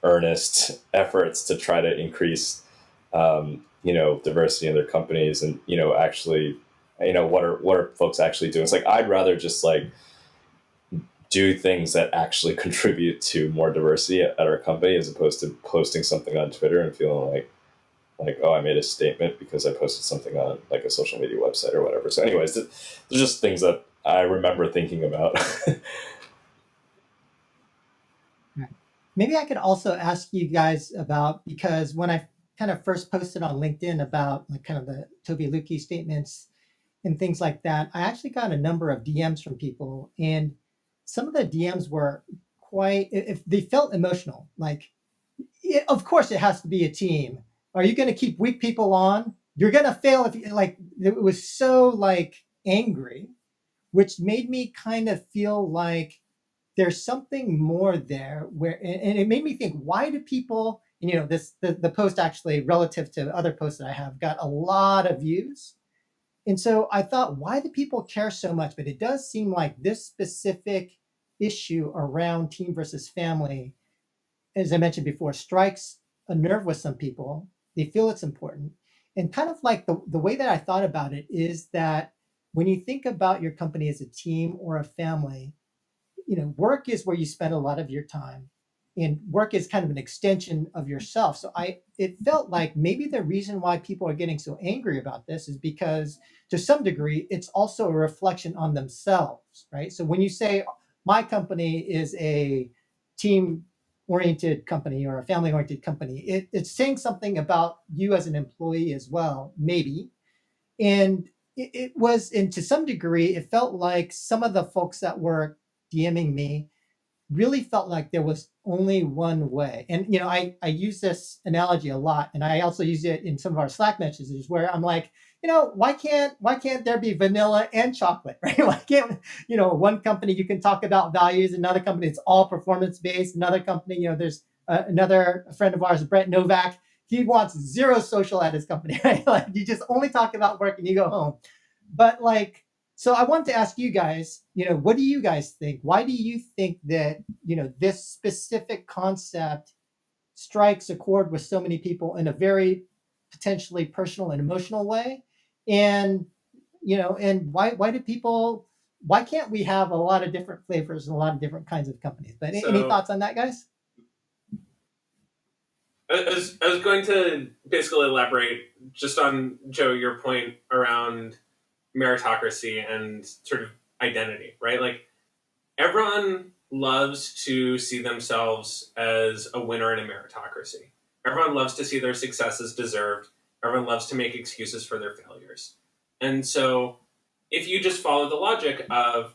earnest efforts to try to increase diversity in their companies, and actually what are folks actually doing. It's like I'd rather just like do things that actually contribute to more diversity at our company, as opposed to posting something on Twitter and feeling like, oh, I made a statement because I posted something on like a social media website or whatever. So anyways, there's just things that I remember thinking about. Maybe I could also ask you guys about, because when I kind of first posted on LinkedIn about like kind of the Tobi Lutke statements and things like that, I actually got a number of DMs from people, and some of the DMs were if they felt emotional. Like, of course, it has to be a team. Are you going to keep weak people on? You're going to fail if you like. It was so like angry, which made me kind of feel like there's something more there. And it made me think, why do people? And, the post actually, relative to other posts that I have, got a lot of views. And so I thought, why do people care so much? But it does seem like this specific issue around team versus family, as I mentioned before, strikes a nerve with some people. They feel it's important. And kind of like the way that I thought about it is that when you think about your company as a team or a family, work is where you spend a lot of your time. and work is kind of an extension of yourself. So it felt like maybe the reason why people are getting so angry about this is because to some degree, it's also a reflection on themselves, right? So when you say my company is a team oriented company or a family oriented company, it's saying something about you as an employee as well, maybe. And it was, and to some degree, it felt like some of the folks that were DMing me really felt like there was only one way. And I use this analogy a lot, and I also use it in some of our Slack messages where I'm like, why can't there be vanilla and chocolate, right? Why can't one company you can talk about values, another company it's all performance based, another company there's another friend of ours, Brett Novak. He wants zero social at his company, right? Like you just only talk about work and you go home. But like, so I wanted to ask you guys, what do you guys think? Why do you think that, this specific concept strikes a chord with so many people in a very potentially personal and emotional way? And, and why can't we have a lot of different flavors and a lot of different kinds of companies? But any thoughts on that, guys? I was going to basically elaborate just on, Joe, your point around meritocracy and sort of identity, right? Like everyone loves to see themselves as a winner in a meritocracy. Everyone loves to see their successes deserved. Everyone loves to make excuses for their failures. And so if you just follow the logic of,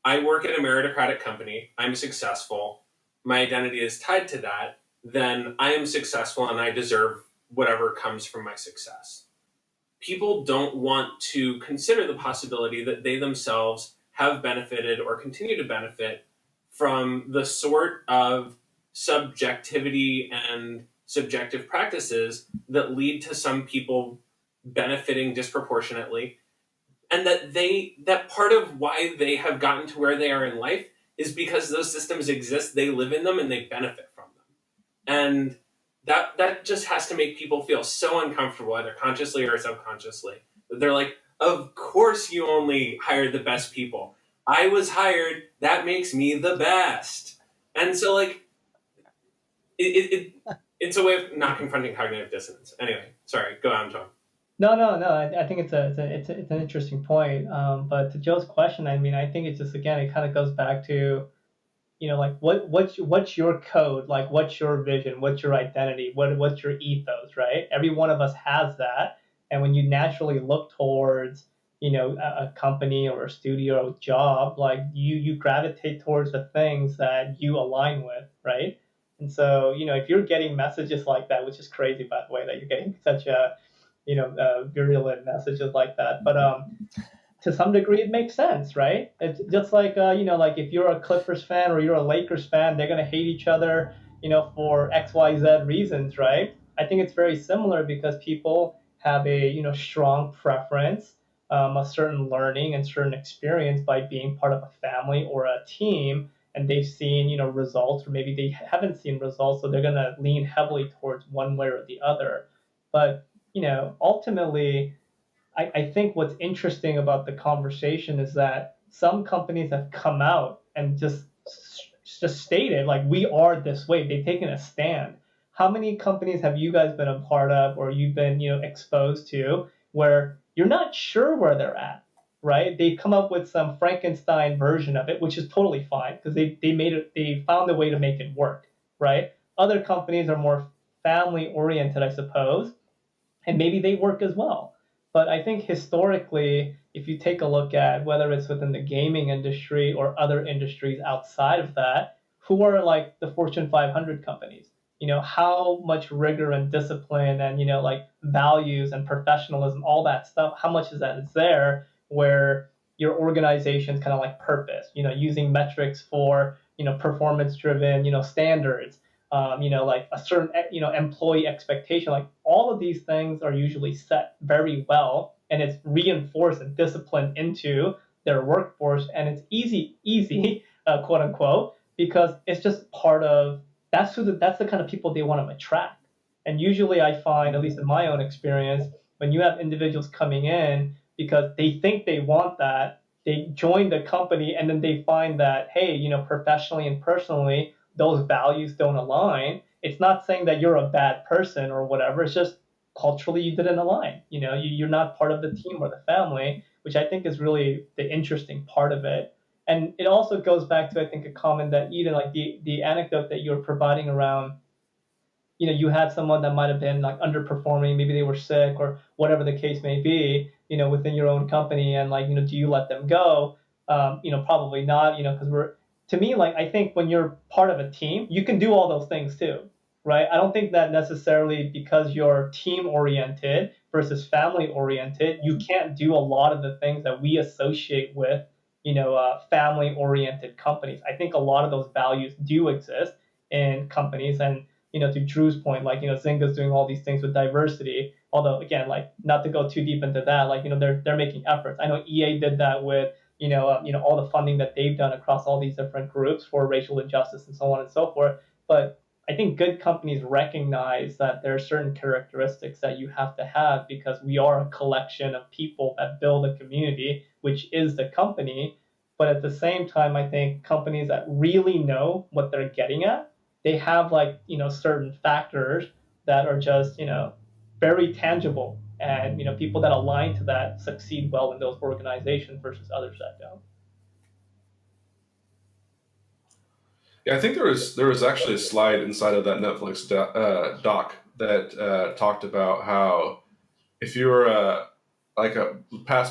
I work at a meritocratic company, I'm successful, my identity is tied to that, then I am successful and I deserve whatever comes from my success. People don't want to consider the possibility that they themselves have benefited or continue to benefit from the sort of subjectivity and subjective practices that lead to some people benefiting disproportionately, and that part of why they have gotten to where they are in life is because those systems exist, they live in them, and they benefit from them. And that just has to make people feel so uncomfortable, either consciously or subconsciously. They're like, of course you only hired the best people. I was hired, that makes me the best. And so like, it's a way of not confronting cognitive dissonance. Anyway, sorry, go on, John. No. I think it's an interesting point. But to Joe's question, I mean, I think it's just, again, it kind of goes back to, like what's your code, like what's your vision, what's your identity, what's your ethos, right? Every one of us has that, and when you naturally look towards a company or a studio or a job, like you gravitate towards the things that you align with, right? And so if you're getting messages like that, which is crazy, by the way, that you're getting such a virulent messages like that, but to some degree, it makes sense, right? It's just like, like if you're a Clippers fan or you're a Lakers fan, they're going to hate each other, for X, Y, Z reasons, right? I think it's very similar because people have a, strong preference, a certain learning and certain experience by being part of a family or a team, and they've seen, results, or maybe they haven't seen results, so they're going to lean heavily towards one way or the other. But, ultimately, I think what's interesting about the conversation is that some companies have come out and just stated, like, we are this way. They've taken a stand. How many companies have you guys been a part of, or you've been exposed to, where you're not sure where they're at, right? They come up with some Frankenstein version of it, which is totally fine because they found a way to make it work, right? Other companies are more family oriented, I suppose, and maybe they work as well. But I think historically, if you take a look at whether it's within the gaming industry or other industries outside of that, who are like the Fortune 500 companies? How much rigor and discipline and, like values and professionalism, all that stuff, how much is that is there where your organization's kind of like purpose, using metrics for, performance driven, standards, like a certain, employee expectation, like all of these things are usually set very well, and it's reinforced and disciplined into their workforce, and it's easy, quote unquote, because it's just part of, that's the kind of people they want to attract. And usually I find, at least in my own experience, when you have individuals coming in because they think they want that, they join the company and then they find that, hey, professionally and personally, those values don't align, it's not saying that you're a bad person or whatever. It's just culturally you didn't align. You're not part of the team or the family, which I think is really the interesting part of it. And it also goes back to, I think, a comment that Eden, like the anecdote that you were providing around, you had someone that might have been like underperforming, maybe they were sick or whatever the case may be, within your own company, and like, do you let them go? Probably not, because to me, like, I think when you're part of a team, you can do all those things too, right? I don't think that necessarily because you're team oriented versus family oriented, you can't do a lot of the things that we associate with, family oriented companies. I think a lot of those values do exist in companies. And to Drew's point, like, Zynga's doing all these things with diversity. Although, again, like, not to go too deep into that, like, they're making efforts. I know EA did that with, all the funding that they've done across all these different groups for racial injustice and so on and so forth. But I think good companies recognize that there are certain characteristics that you have to have because we are a collection of people that build a community, which is the company. But at the same time, I think companies that really know what they're getting at, they have like, certain factors that are just, very tangible. And, people that align to that succeed well in those organizations versus others that don't. Yeah, I think there was actually a slide inside of that Netflix doc that talked about how if you were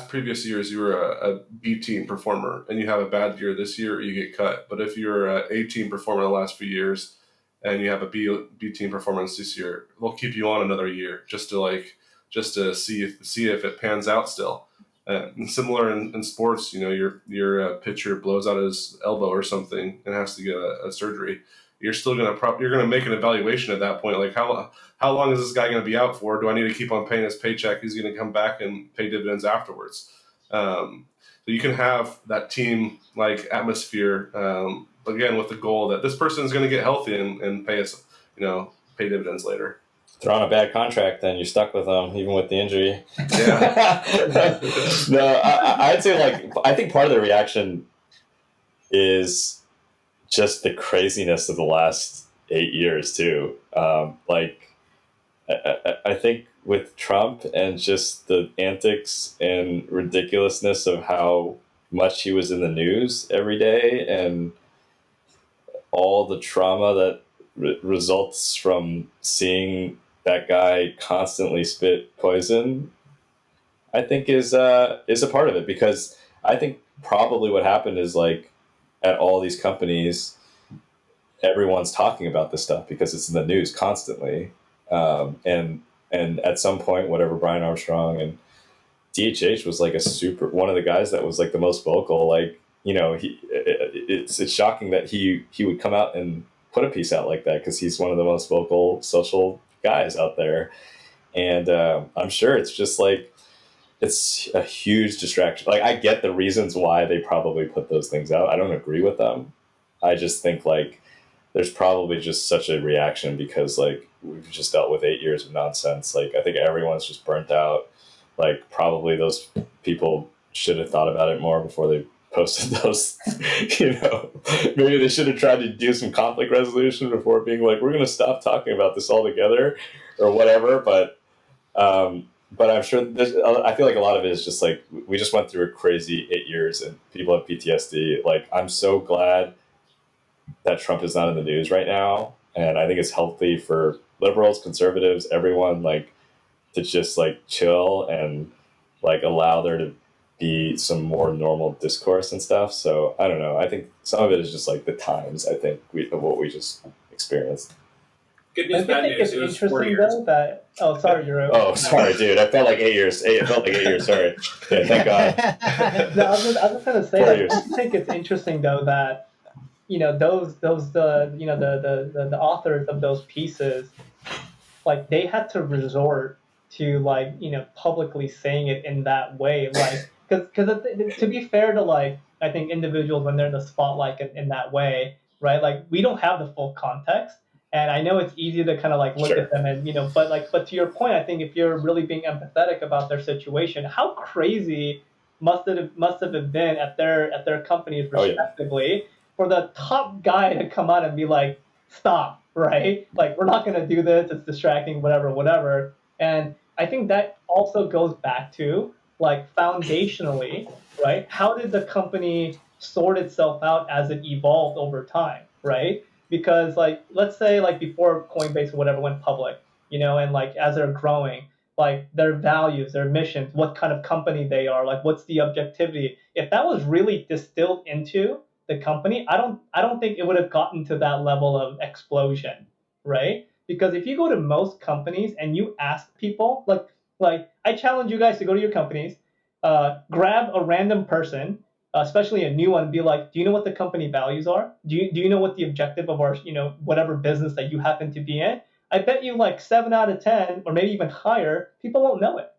previous years you were a B team performer and you have a bad year this year, you get cut. But if you're a A team performer the last few years and you have a B team performance this year, they'll keep you on another year just to see if it pans out still. And similar in sports, your pitcher blows out his elbow or something and has to get a surgery. You're still you're gonna make an evaluation at that point. Like how long is this guy gonna be out for? Do I need to keep on paying his paycheck? He's gonna come back and pay dividends afterwards. So you can have that team like atmosphere again with the goal that this person is gonna get healthy and pay us, pay dividends later. They're on a bad contract, then you're stuck with them, even with the injury. Yeah. No, I'd say I think part of the reaction is just the craziness of the last 8 years too. I think with Trump and just the antics and ridiculousness of how much he was in the news every day and all the trauma that results from seeing that guy constantly spit poison, I think is a part of it, because I think probably what happened is like at all these companies, everyone's talking about this stuff because it's in the news constantly, and at some point, whatever, Brian Armstrong and DHH was like one of the guys that was like the most vocal. Like, it's shocking that he would come out and put a piece out like that because he's one of the most vocal social guys out there. And I'm sure it's just like, it's a huge distraction. Like, I get the reasons why they probably put those things out. I don't agree with them. I just think like there's probably just such a reaction because like we've just dealt with 8 years of nonsense. Like, I think everyone's just burnt out. Like, probably those people should have thought about it more before they posted those. Maybe they should have tried to do some conflict resolution before being like, we're going to stop talking about this altogether or whatever. But I'm sure I feel like a lot of it is just like we just went through a crazy 8 years and people have PTSD. Like, I'm so glad that Trump is not in the news right now, and I think it's healthy for liberals, conservatives, everyone, like, to just like chill and like allow there to be some more normal discourse and stuff. So I don't know. I think some of it is just like the times, I think, of what we just experienced. Good news, bad news. It was 4 years. Oh, sorry, Jiro. Oh, sorry, dude. I felt like 8 years. It felt like 8 years. Sorry. Yeah, thank God. No, I was just going to say, I think it's interesting though that the authors of those pieces, like, they had to resort to like publicly saying it in that way, like, because to be fair to like, I think individuals when they're in the spotlight in that way, right? Like, we don't have the full context. And I know it's easy to kind of like look at them and, but to your point, I think if you're really being empathetic about their situation, how crazy must it have been at their companies respectively, for the top guy to come out and be like, stop, right? Like, we're not going to do this. It's distracting, whatever, whatever. And I think that also goes back to, like, foundationally, right? How did the company sort itself out as it evolved over time, right? Because, like, let's say, like, before Coinbase or whatever went public, and like as they're growing, like their values, their missions, what kind of company they are, like what's the objectivity. If that was really distilled into the company, I don't think it would have gotten to that level of explosion, right? Because if you go to most companies and you ask people, like I challenge you guys to go to your companies, grab a random person, especially a new one, and be like, do you know what the company values are? Do you know what the objective of our whatever business that you happen to be in? I bet you like 7 out of 10, or maybe even higher, people won't know it,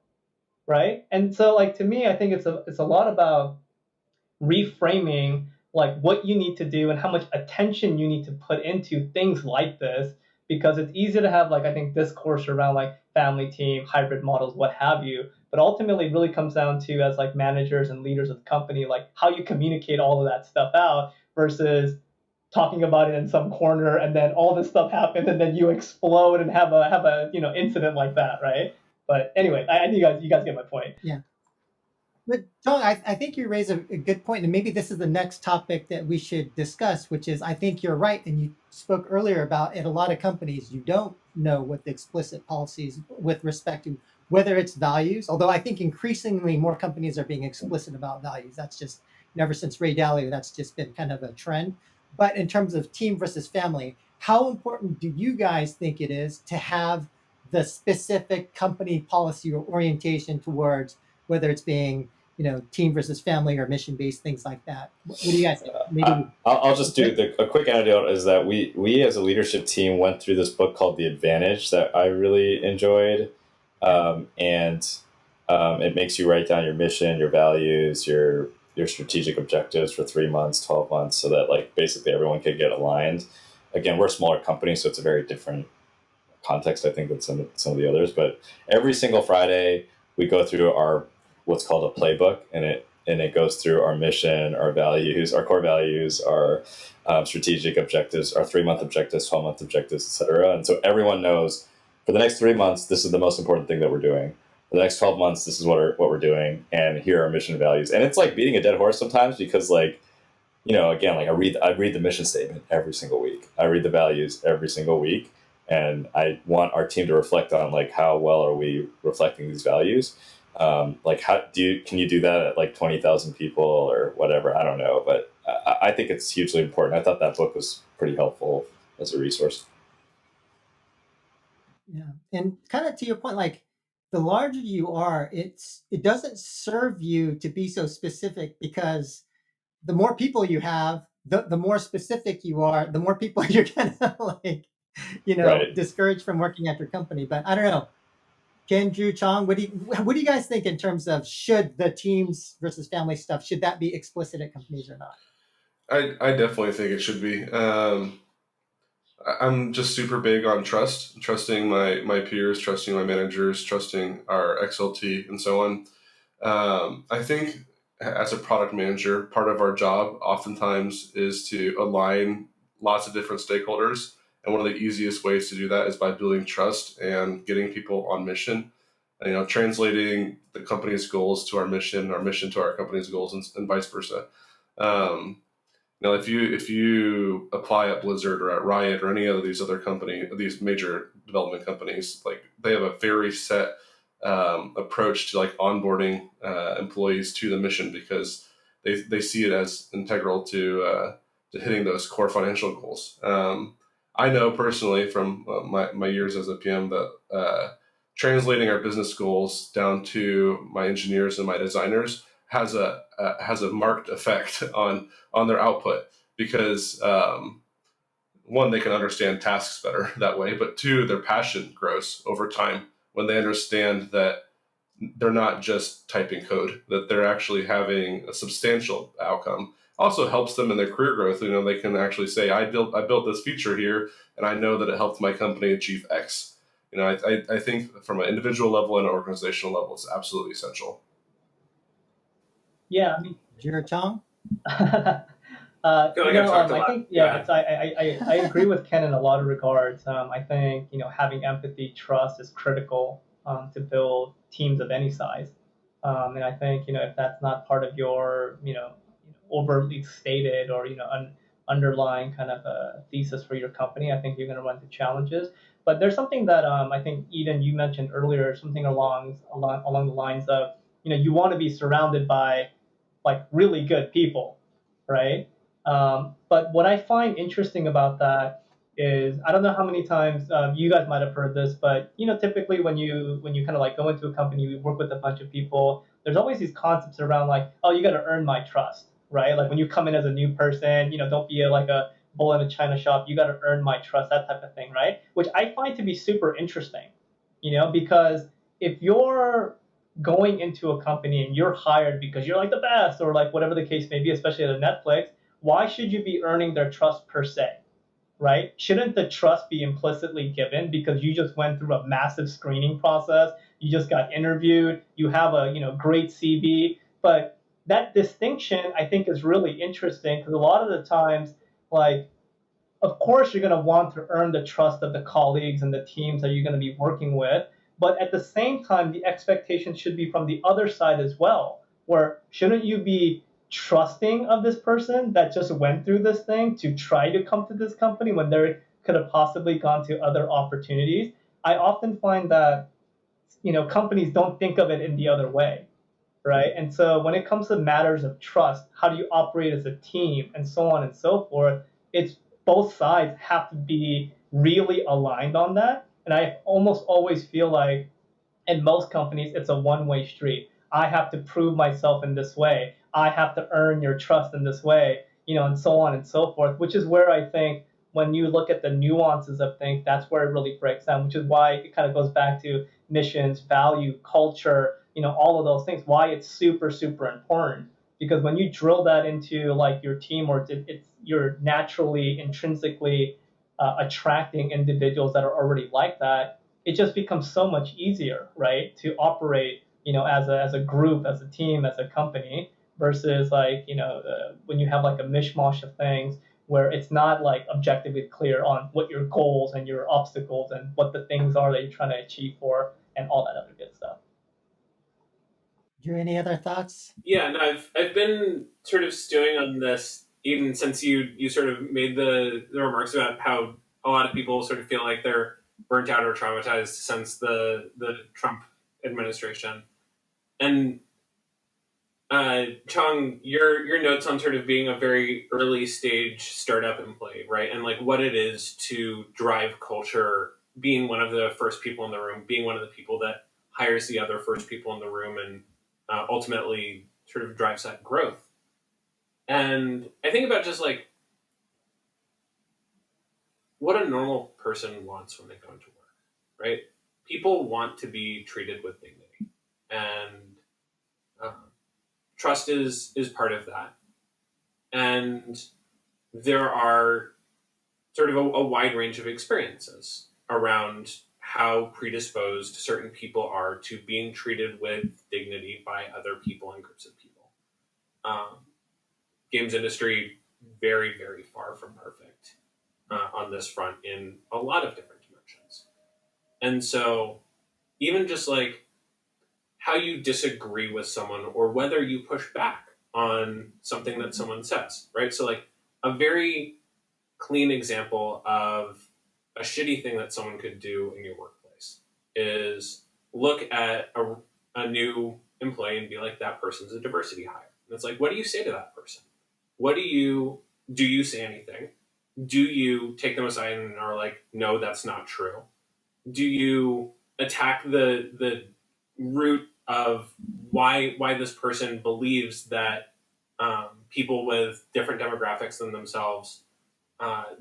right? And so, like, to me, I think it's a lot about reframing like what you need to do and how much attention you need to put into things like this, because it's easy to have, like, I think, discourse around like family team, hybrid models, what have you, but ultimately it really comes down to, as like managers and leaders of the company, like how you communicate all of that stuff out versus talking about it in some corner and then all this stuff happens and then you explode and have a incident like that, right? But anyway, I think you guys get my point. Yeah. But John, I think you raise a good point, and maybe this is the next topic that we should discuss, which is, I think you're right, and you spoke earlier about at a lot of companies, you don't know what the explicit policies with respect to whether it's values, although I think increasingly more companies are being explicit about values. That's just, ever since Ray Dalio, that's just been kind of a trend. But in terms of team versus family, how important do you guys think it is to have the specific company policy or orientation towards whether it's being team versus family or mission-based things like that? What do you guys think? Maybe I'll just do a quick anecdote. Is that we as a leadership team went through this book called The Advantage that I really enjoyed, and it makes you write down your mission, your values, your strategic objectives for 3 months, 12 months, so that like basically everyone could get aligned. Again, we're a smaller company, so it's a very different context, I think, than some of the others. But every single Friday, we go through our what's called a playbook, and it goes through our mission, our values, our core values, our strategic objectives, our 3-month objectives, 12-month objectives, etc. And so everyone knows for the next 3 months, this is the most important thing that we're doing. For the next 12 months, this is what we're doing, and here are our mission and values. And it's like beating a dead horse sometimes because, like, again, like I read the mission statement every single week. I read the values every single week, and I want our team to reflect on like how well are we reflecting these values. Like can you do that at like 20,000 people or whatever? I don't know, but I think it's hugely important. I thought that book was pretty helpful as a resource. Yeah, and kind of to your point, like the larger you are, it doesn't serve you to be so specific, because the more people you have, the more specific you are, the more people you're kind of like, Right. discouraged from working at your company. But I don't know. Ken, Drew, Chong, what do you guys think in terms of should the teams versus family stuff, should that be explicit at companies or not? I definitely think it should be. I'm just super big on trusting my peers, trusting my managers, trusting our XLT, and so on. I think as a product manager, part of our job oftentimes is to align lots of different stakeholders. And one of the easiest ways to do that is by building trust and getting people on mission. Translating the company's goals to our mission to our company's goals, and vice versa. If you apply at Blizzard or at Riot or any of these other these major development companies, like they have a very set approach to like onboarding employees to the mission, because they see it as integral to hitting those core financial goals. I know personally from my years as a PM that translating our business goals down to my engineers and my designers has a marked effect on their output, because one, they can understand tasks better that way, but two, their passion grows over time when they understand that they're not just typing code, that they're actually having a substantial outcome. Also helps them in their career growth. They can actually say, I built this feature here, and I know that it helped my company achieve X. I think from an individual level and an organizational level, it's absolutely essential. Yeah, I mean, Jira Chong? feel like I've talked a I lot. think I agree with Ken in a lot of regards. I think having empathy, trust is critical to build teams of any size. And I think if that's not part of your overtly stated or underlying kind of a thesis for your company, I think you're going to run into challenges. But there's something that I think Eden you mentioned earlier, something along the lines of you want to be surrounded by like really good people, right? But what I find interesting about that is I don't know how many times you guys might have heard this, but typically when you kind of like go into a company, you work with a bunch of people. There's always these concepts around like, oh, you got to earn my trust, right? Like when you come in as a new person, don't be like a bull in a china shop. You got to earn my trust, that type of thing, right? Which I find to be super interesting, because if you're going into a company and you're hired because you're like the best or like whatever the case may be, especially at a Netflix, why should you be earning their trust per se, right? Shouldn't the trust be implicitly given because you just went through a massive screening process, you just got interviewed, you have a great CV, but that distinction I think is really interesting because a lot of the times, like, of course you're going to want to earn the trust of the colleagues and the teams that you're going to be working with, but at the same time the expectation should be from the other side as well, where shouldn't you be trusting of this person that just went through this thing to try to come to this company when they could have possibly gone to other opportunities? I often find that companies don't think of it in the other way, right? And so when it comes to matters of trust, how do you operate as a team and so on and so forth, it's both sides have to be really aligned on that. And I almost always feel like in most companies, it's a one-way street. I have to prove myself in this way. I have to earn your trust in this way, and so on and so forth, which is where I think when you look at the nuances of things, that's where it really breaks down, which is why it kind of goes back to missions, value, culture, all of those things, why it's super, super important. Because when you drill that into like your team or you're naturally, intrinsically attracting individuals that are already like that, it just becomes so much easier, right, to operate, as a group, as a team, as a company, versus like, when you have like a mishmash of things where it's not like objectively clear on what your goals and your obstacles and what the things are that you're trying to achieve for and all that other good stuff. Drew, any other thoughts? Yeah, and I've been sort of stewing on this even since you sort of made the remarks about how a lot of people sort of feel like they're burnt out or traumatized since the Trump administration. And Chung, your notes on sort of being a very early stage startup employee, right? And like what it is to drive culture, being one of the first people in the room, being one of the people that hires the other first people in the room and ultimately sort of drives that growth. And I think about just like what a normal person wants when they go into work, right? People want to be treated with dignity, and trust is part of that. And there are sort of a wide range of experiences around how predisposed certain people are to being treated with dignity by other people and groups of people. Games industry, very, very far from perfect on this front in a lot of different dimensions. And so even just like how you disagree with someone or whether you push back on something that someone says, right? So like a very clean example of a shitty thing that someone could do in your workplace is look at a new employee and be like, that person's a diversity hire. And it's like, what do you say to that person? Do you say anything? Do you take them aside and are like, no, that's not true? Do you attack the root of why this person believes that people with different demographics than themselves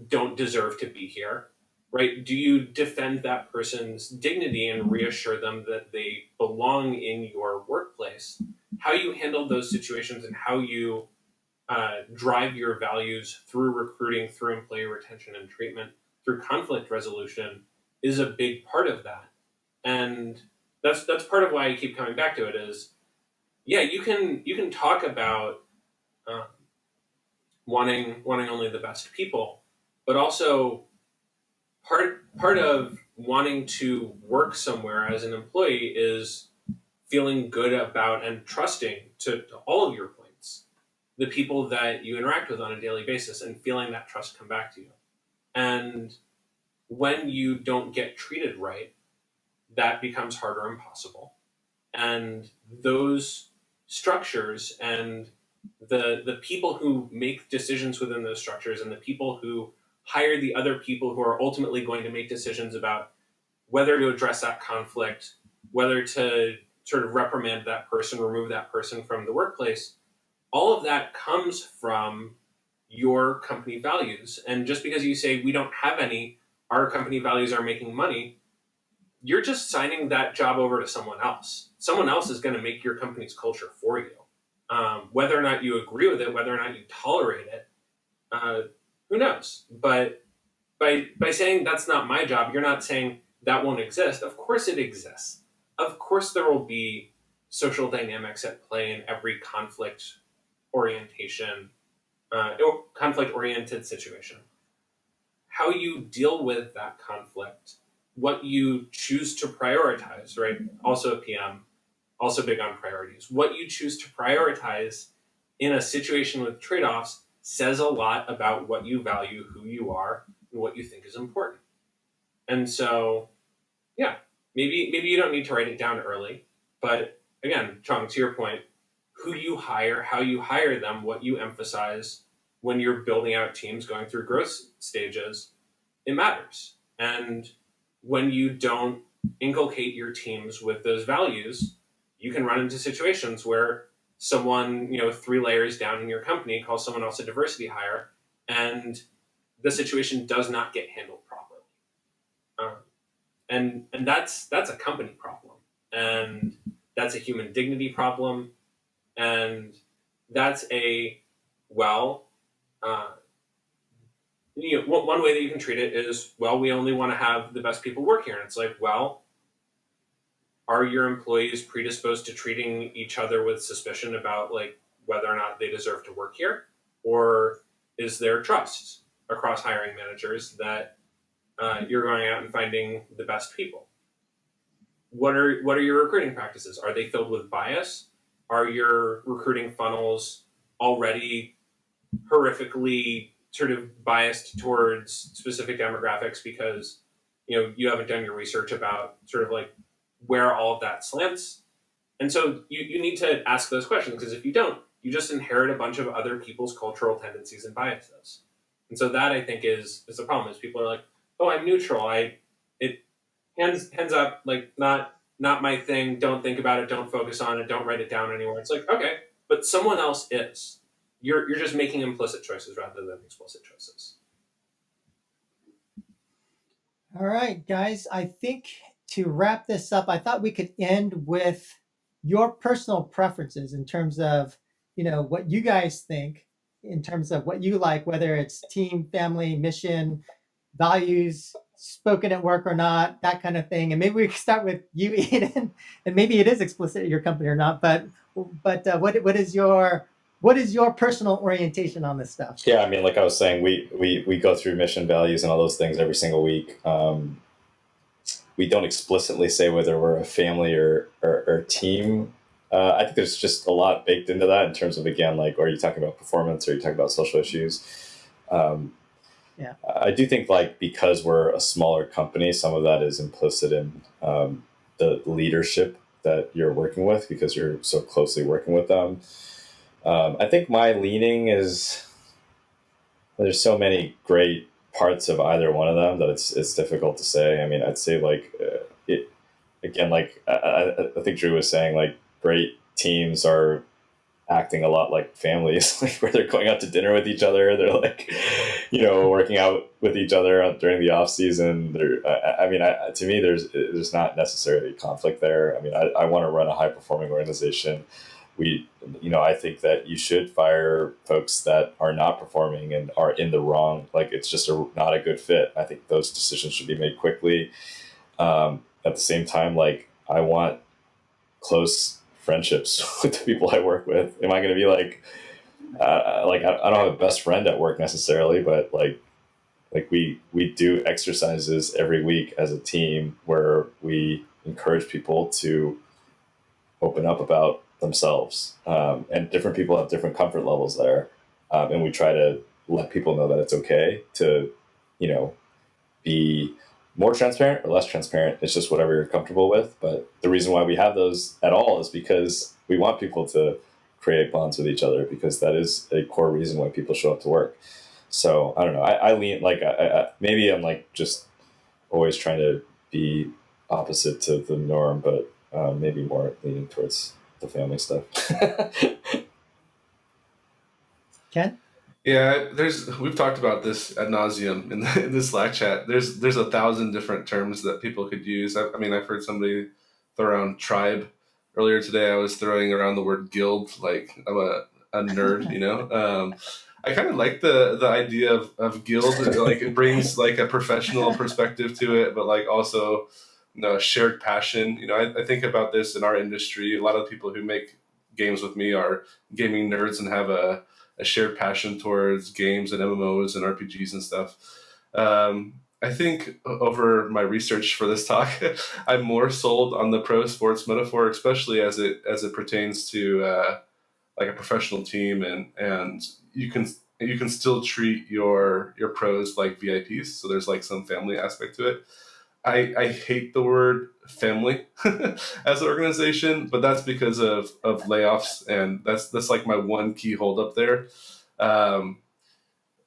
don't deserve to be here, right? Do you defend that person's dignity and reassure them that they belong in your workplace? How you handle those situations and how you drive your values through recruiting, through employee retention and treatment, through conflict resolution is a big part of that. And that's part of why I keep coming back to it is, yeah, you can talk about wanting only the best people, but also part of wanting to work somewhere as an employee is feeling good about and trusting to all of your points, the people that you interact with on a daily basis, and feeling that trust come back to you. And when you don't get treated right, that becomes hard or impossible. And those structures and the people who make decisions within those structures and the people who hire the other people who are ultimately going to make decisions about whether to address that conflict, whether to sort of reprimand that person, remove that person from the workplace, all of that comes from your company values. And just because you say we don't have any, our company values are making money, you're just signing that job over to someone else. Someone else is going to make your company's culture for you. Whether or not you agree with it, whether or not you tolerate it, who knows? But by saying that's not my job, you're not saying that won't exist. Of course it exists. Of course there will be social dynamics at play in every conflict orientation, conflict-oriented situation. How you deal with that conflict, what you choose to prioritize, right? Also a PM, also big on priorities. What you choose to prioritize in a situation with trade-offs says a lot about what you value, who you are, and what you think is important. And so, yeah, maybe you don't need to write it down early, but again, Chong, to your point, who you hire, how you hire them, what you emphasize when you're building out teams going through growth stages, it matters. And when you don't inculcate your teams with those values, you can run into situations where someone, 3 layers down in your company calls someone else a diversity hire, and the situation does not get handled properly. And that's a company problem, and that's a human dignity problem, and that's one way that you can treat it is, well, we only want to have the best people work here. And it's like, well, are your employees predisposed to treating each other with suspicion about like whether or not they deserve to work here? Or is there trust across hiring managers that you're going out and finding the best people? What are your recruiting practices? Are they filled with bias? Are your recruiting funnels already horrifically sort of biased towards specific demographics because you haven't done your research about sort of like where all of that slants? And so you need to ask those questions, because if you don't, you just inherit a bunch of other people's cultural tendencies and biases. And so that, I think, is the problem. Is people are like, oh, I'm neutral. It hands up, like not my thing. Don't think about it. Don't focus on it. Don't write it down anywhere. It's like, okay, but someone else is. You're just making implicit choices rather than explicit choices. All right, guys, I think to wrap this up, I thought we could end with your personal preferences in terms of, what you guys think in terms of what you like, whether it's team, family, mission, values, spoken at work or not, that kind of thing. And maybe we can start with you, Eden, and maybe it is explicit at your company or not, but what is your personal orientation on this stuff? Yeah, I mean, like I was saying, we go through mission, values, and all those things every single week. We don't explicitly say whether we're a family or team. I think there's just a lot baked into that in terms of, again, like, are you talking about performance or are you talking about social issues? Yeah. I do think, like, because we're a smaller company, some of that is implicit in the leadership that you're working with, because you're so closely working with them. I think my leaning is, there's so many great parts of either one of them that it's difficult to say. I mean, I'd say like it again, like I think Drew was saying, like, great teams are acting a lot like families, like where they're going out to dinner with each other. They're like, working out with each other during the off season. To me, there's not necessarily conflict there. I mean, I want to run a high performing organization. I think that you should fire folks that are not performing and are in the wrong, like it's just not a good fit. I think those decisions should be made quickly. At the same time, like, I want close friendships with the people I work with. Am I going to be like I don't have a best friend at work necessarily, but we do exercises every week as a team where we encourage people to open up about themselves, and different people have different comfort levels there, and we try to let people know that it's okay to, you know, be more transparent or less transparent. It's just whatever you're comfortable with. But the reason why we have those at all is because we want people to create bonds with each other, because that is a core reason why people show up to work. So I don't know. I lean maybe I'm like just always trying to be opposite to the norm, but maybe more leaning towards the family stuff. Ken? Yeah, we've talked about this ad nauseum in the Slack chat. There's 1,000 different terms that people could use. I mean, I've heard somebody throw around tribe earlier today. I was throwing around the word guild, like I'm a nerd, you know. I kind of like the idea of guild. Like it brings like a professional perspective to it, but like also, you know, a shared passion. You know, I think about this in our industry. A lot of people who make games with me are gaming nerds and have a shared passion towards games and MMOs and RPGs and stuff. I think over my research for this talk, I'm more sold on the pro sports metaphor, especially as it pertains to like a professional team, and you can still treat your pros like VIPs. So there's like some family aspect to it. I hate the word family as an organization, but that's because of layoffs, and that's like my one key holdup there. Um,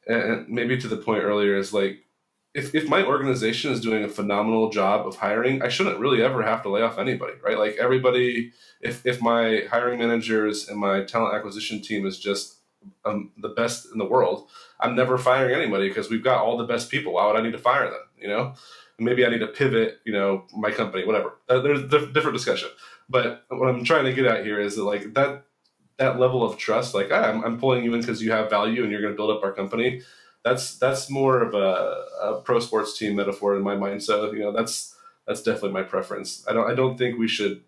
and maybe to the point earlier is like, if my organization is doing a phenomenal job of hiring, I shouldn't really ever have to lay off anybody, right? Like everybody, if my hiring managers and my talent acquisition team is just the best in the world, I'm never firing anybody because we've got all the best people. Why would I need to fire them? You know, maybe I need to pivot, you know, my company, whatever. There's different discussion. But what I'm trying to get at here is that like that level of trust, like I'm pulling you in because you have value and you're going to build up our company. That's more of a pro sports team metaphor in my mind. So you know that's definitely my preference. I don't think we should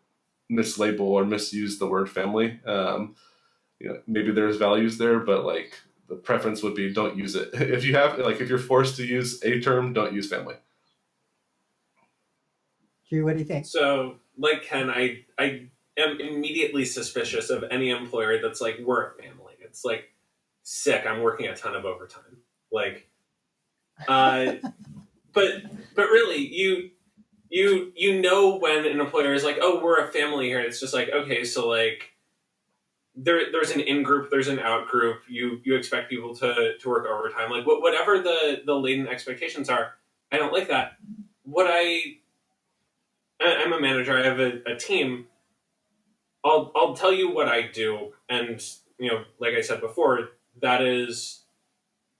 mislabel or misuse the word family. You know, maybe there's values there, but like the preference would be don't use it. If you have like if you're forced to use a term, don't use family. Hugh, what do you think? So, like Ken, I am immediately suspicious of any employer that's like, we're a family. It's like, sick, I'm working a ton of overtime. Like, but really, you know when an employer is like, oh, we're a family here. It's just like, okay, so like there's an in group, there's an out group. You expect people to work overtime. Like whatever the latent expectations are, I don't like that. I'm a manager. I have a team. I'll tell you what I do, and you know, like I said before, that is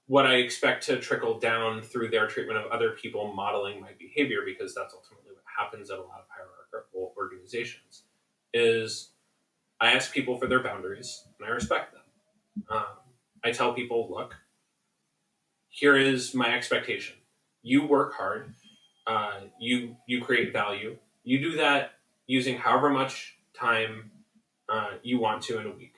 what I expect to trickle down through their treatment of other people modeling my behavior, because that's ultimately what happens at a lot of hierarchical organizations. Is I ask people for their boundaries and I respect them. I tell people, look, here is my expectation. You work hard. You create value. You do that using however much time you want to in a week.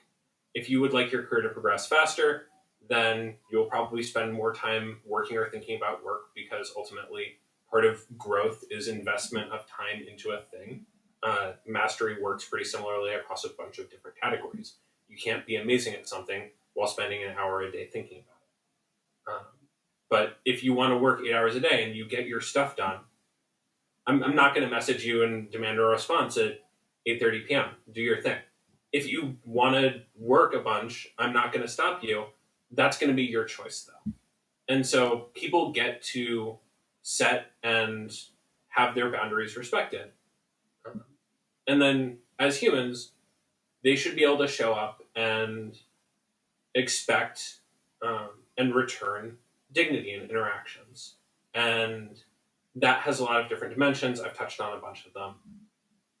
If you would like your career to progress faster, then you'll probably spend more time working or thinking about work, because ultimately part of growth is investment of time into a thing. Mastery works pretty similarly across a bunch of different categories. You can't be amazing at something while spending an hour a day thinking about it. But if you want to work 8 hours a day and you get your stuff done, I'm not going to message you and demand a response at 8:30 p.m. Do your thing. If you want to work a bunch, I'm not going to stop you. That's going to be your choice, though. And so people get to set and have their boundaries respected. And then as humans, they should be able to show up and expect and return dignity in interactions. And that has a lot of different dimensions. I've touched on a bunch of them.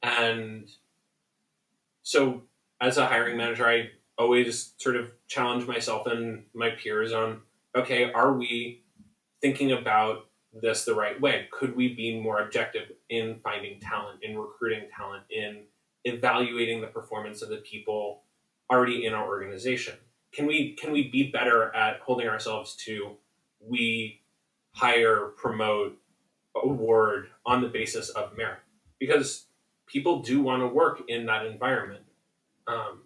And so as a hiring manager, I always sort of challenge myself and my peers on, okay, are we thinking about this the right way? Could we be more objective in finding talent, in recruiting talent, in evaluating the performance of the people already in our organization? can we be better at holding ourselves to, we hire, promote, award on the basis of merit, because people do want to work in that environment,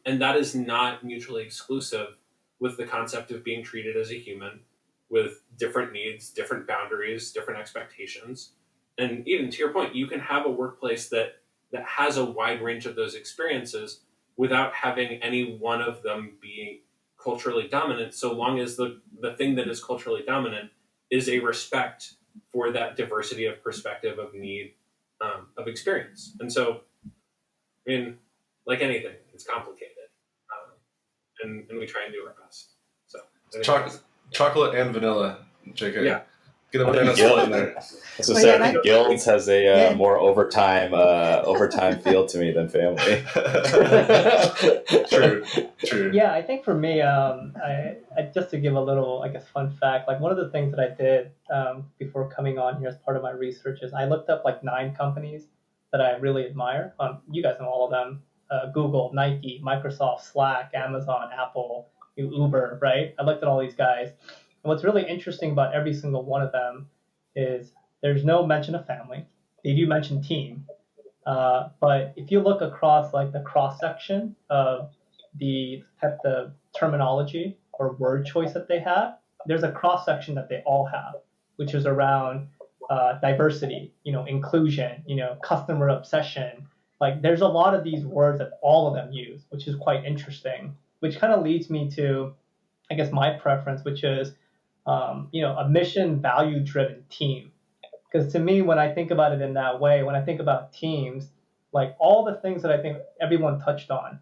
and that is not mutually exclusive with the concept of being treated as a human with different needs, different boundaries, different expectations. And even to your point, you can have a workplace that has a wide range of those experiences without having any one of them being culturally dominant, so long as the thing that is culturally dominant is a respect for that diversity of perspective, of need, of experience. And so, I mean, like anything, it's complicated, and we try and do our best. So chocolate and vanilla, JK. Yeah. Get a banana split in there. So I think Guilds has a more overtime feel to me than family. True. Yeah, I think for me, I just to give a little, I guess, fun fact, like one of the things that I did before coming on here as part of my research is I looked up like 9 companies that I really admire. You guys know all of them: Google, Nike, Microsoft, Slack, Amazon, Apple, Uber, right? I looked at all these guys. And what's really interesting about every single one of them is there's no mention of family. They do mention team. But if you look across like the cross section of the terminology or word choice that they have, there's a cross section that they all have, which is around diversity, inclusion, customer obsession. Like there's a lot of these words that all of them use, which is quite interesting, which kind of leads me to, I guess, my preference, which is a mission value driven team. Because to me, when I think about it in that way, when I think about teams, like all the things that I think everyone touched on,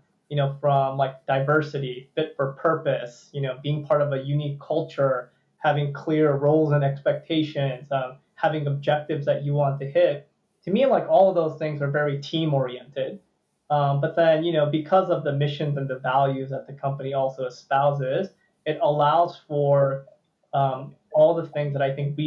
from like diversity, fit for purpose, being part of a unique culture, having clear roles and expectations, having objectives that you want to hit. To me, like all of those things are very team oriented. But then, because of the missions and the values that the company also espouses, it allows for all the things that I think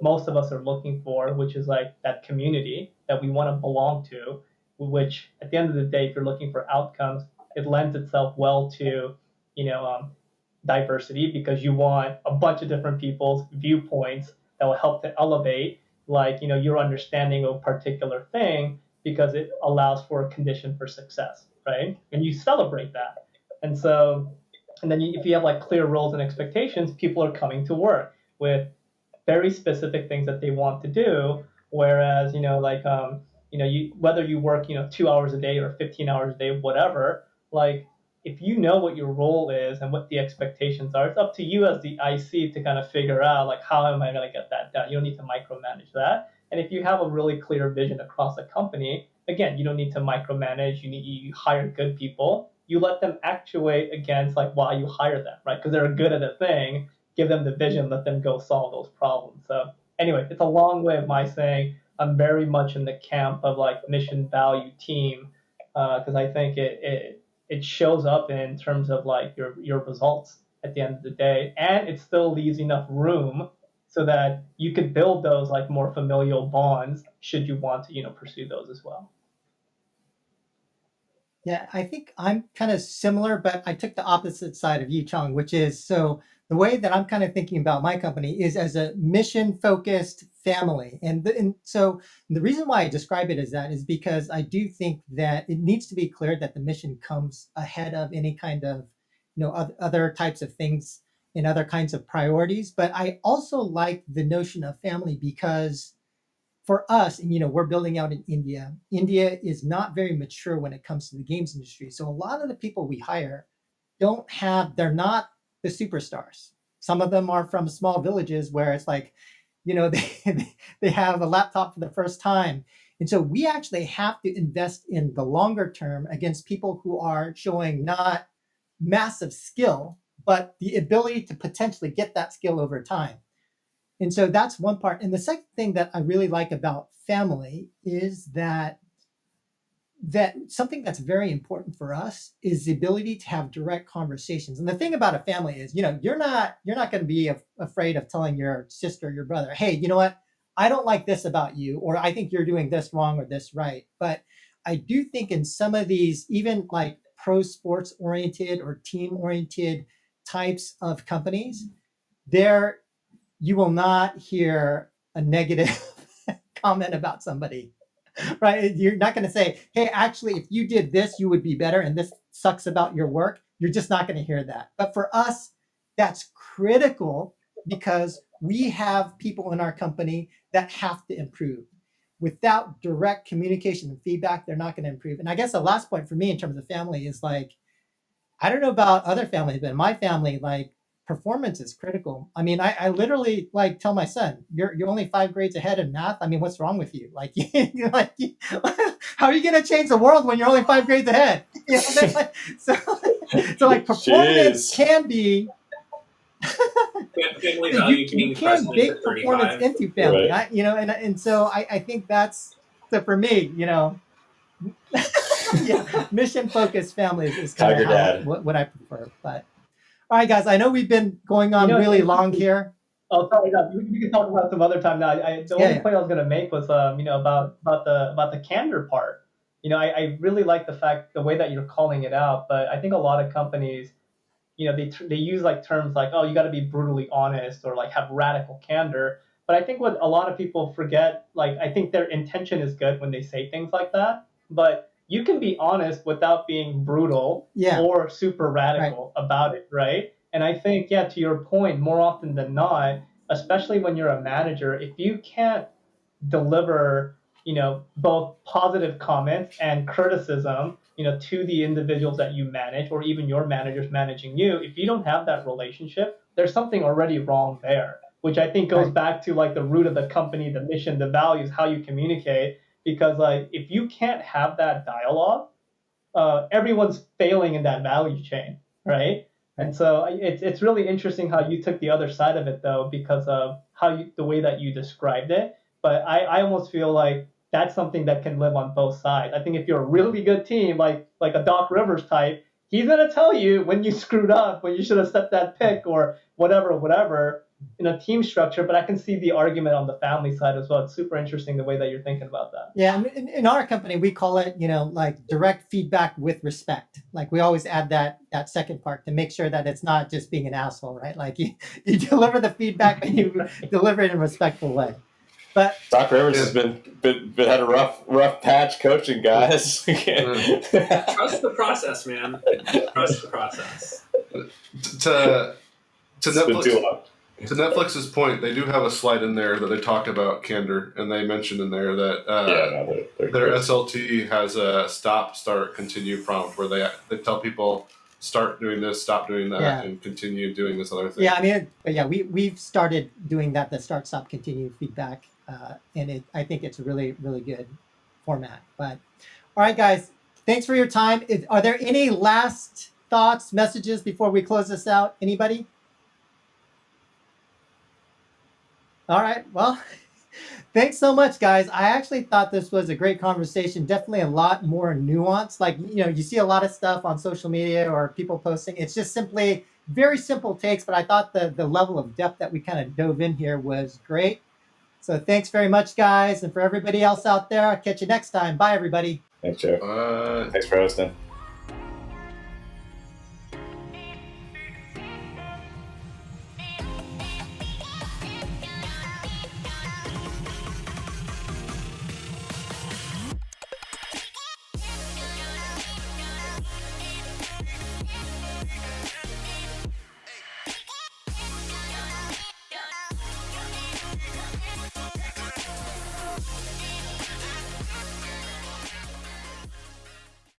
most of us are looking for, which is like that community that we want to belong to, which at the end of the day, if you're looking for outcomes, it lends itself well to, diversity, because you want a bunch of different people's viewpoints that will help to elevate, like, your understanding of a particular thing, because it allows for a condition for success, right? And you celebrate that. And so, and then if you have like clear roles and expectations, people are coming to work with very specific things that they want to do. Whereas, whether you work, 2 hours a day or 15 hours a day, whatever, like if you know what your role is and what the expectations are, it's up to you as the IC to kind of figure out like, how am I going to get that done? You don't need to micromanage that. And if you have a really clear vision across a company, again, you don't need to micromanage. You hire good people. You let them actuate against like why you hire them, right? Because they're good at a thing. Give them the vision, let them go solve those problems. So anyway, it's a long way of my saying I'm very much in the camp of like mission value team, because I think it shows up in terms of like your results at the end of the day, and it still leaves enough room so that you could build those like more familial bonds should you want to pursue those as well. Yeah, I think I'm kind of similar, but I took the opposite side of you, Chong, which is, so the way that I'm kind of thinking about my company is as a mission-focused family. And so the reason why I describe it as that is because I do think that it needs to be clear that the mission comes ahead of any kind of, other types of things and other kinds of priorities. But I also like the notion of family because for us, and we're building out in India. India is not very mature when it comes to the games industry. So a lot of the people we hire they're not the superstars. Some of them are from small villages where it's like, they have a laptop for the first time. And so we actually have to invest in the longer term against people who are showing not massive skill, but the ability to potentially get that skill over time. And so that's one part. And the second thing that I really like about family is that something that's very important for us is the ability to have direct conversations. And the thing about a family is, you're not going to be afraid of telling your sister or your brother, hey, you know what? I don't like this about you, or I think you're doing this wrong or this right. But I do think in some of these, even like pro sports oriented or team oriented types of companies, there you will not hear a negative comment about somebody, right? You're not going to say, hey, actually, if you did this, you would be better, and this sucks about your work. You're just not going to hear that. But for us, that's critical because we have people in our company that have to improve. Without direct communication and feedback, they're not going to improve. And I guess the last point for me in terms of family is like, I don't know about other families, but in my family, like performance is critical. I mean, I literally like tell my son, you're only 5 grades ahead in math. I mean, what's wrong with you? Like, how are you going to change the world when you're only 5 grades ahead? You know, like, so like performance can be. Family value you can bake performance into family, right? And so I think that's, so for me, yeah, mission focused families is kind of what I prefer. But all right, guys, I know we've been going on really long here. Oh, sorry, no, we can talk about some other time now. The only point I was going to make was, about the candor part. I really like the way that you're calling it out, but I think a lot of companies, they use like terms like, oh, you got to be brutally honest or like have radical candor. But I think what a lot of people forget, like I think their intention is good when they say things like that, but you can be honest without being brutal or super radical about it, right? And I think, to your point, more often than not, especially when you're a manager, if you can't deliver, both positive comments and criticism, to the individuals that you manage or even your managers managing you, if you don't have that relationship, there's something already wrong there, which I think goes back to like the root of the company, the mission, the values, how you communicate. Because like if you can't have that dialogue, everyone's failing in that value chain, right? And so it's really interesting how you took the other side of it though, because of the way that you described it. But I almost feel like that's something that can live on both sides. I think if you're a really good team, like a Doc Rivers type, he's gonna tell you when you screwed up, when you should have set that pick or whatever in a team structure. But I can see the argument on the family side as well. It's super interesting the way that you're thinking about that. Yeah, in our company we call it, like direct feedback with respect. Like we always add that second part to make sure that it's not just being an asshole, right? Like you deliver the feedback, but you deliver it in a respectful way. But Doc Rivers has been had a rough patch coaching, guys. Trust the process, man. Trust the process. To Netflix's point, they do have a slide in there that they talk about candor, and they mentioned in there that their SLT has a stop, start, continue prompt where they tell people start doing this, stop doing that, and continue doing this other thing. Yeah, I mean, we've started doing that, the start, stop, continue feedback. And I think it's a really, really good format. But all right, guys, thanks for your time. Are there any last thoughts, messages before we close this out? Anybody? All right. Well, thanks so much, guys. I actually thought this was a great conversation. Definitely a lot more nuanced. Like, you see a lot of stuff on social media or people posting. It's just simply very simple takes. But I thought the level of depth that we kind of dove in here was great. So thanks very much, guys. And for everybody else out there, I'll catch you next time. Bye, everybody. Thanks, Joe. Thanks for hosting.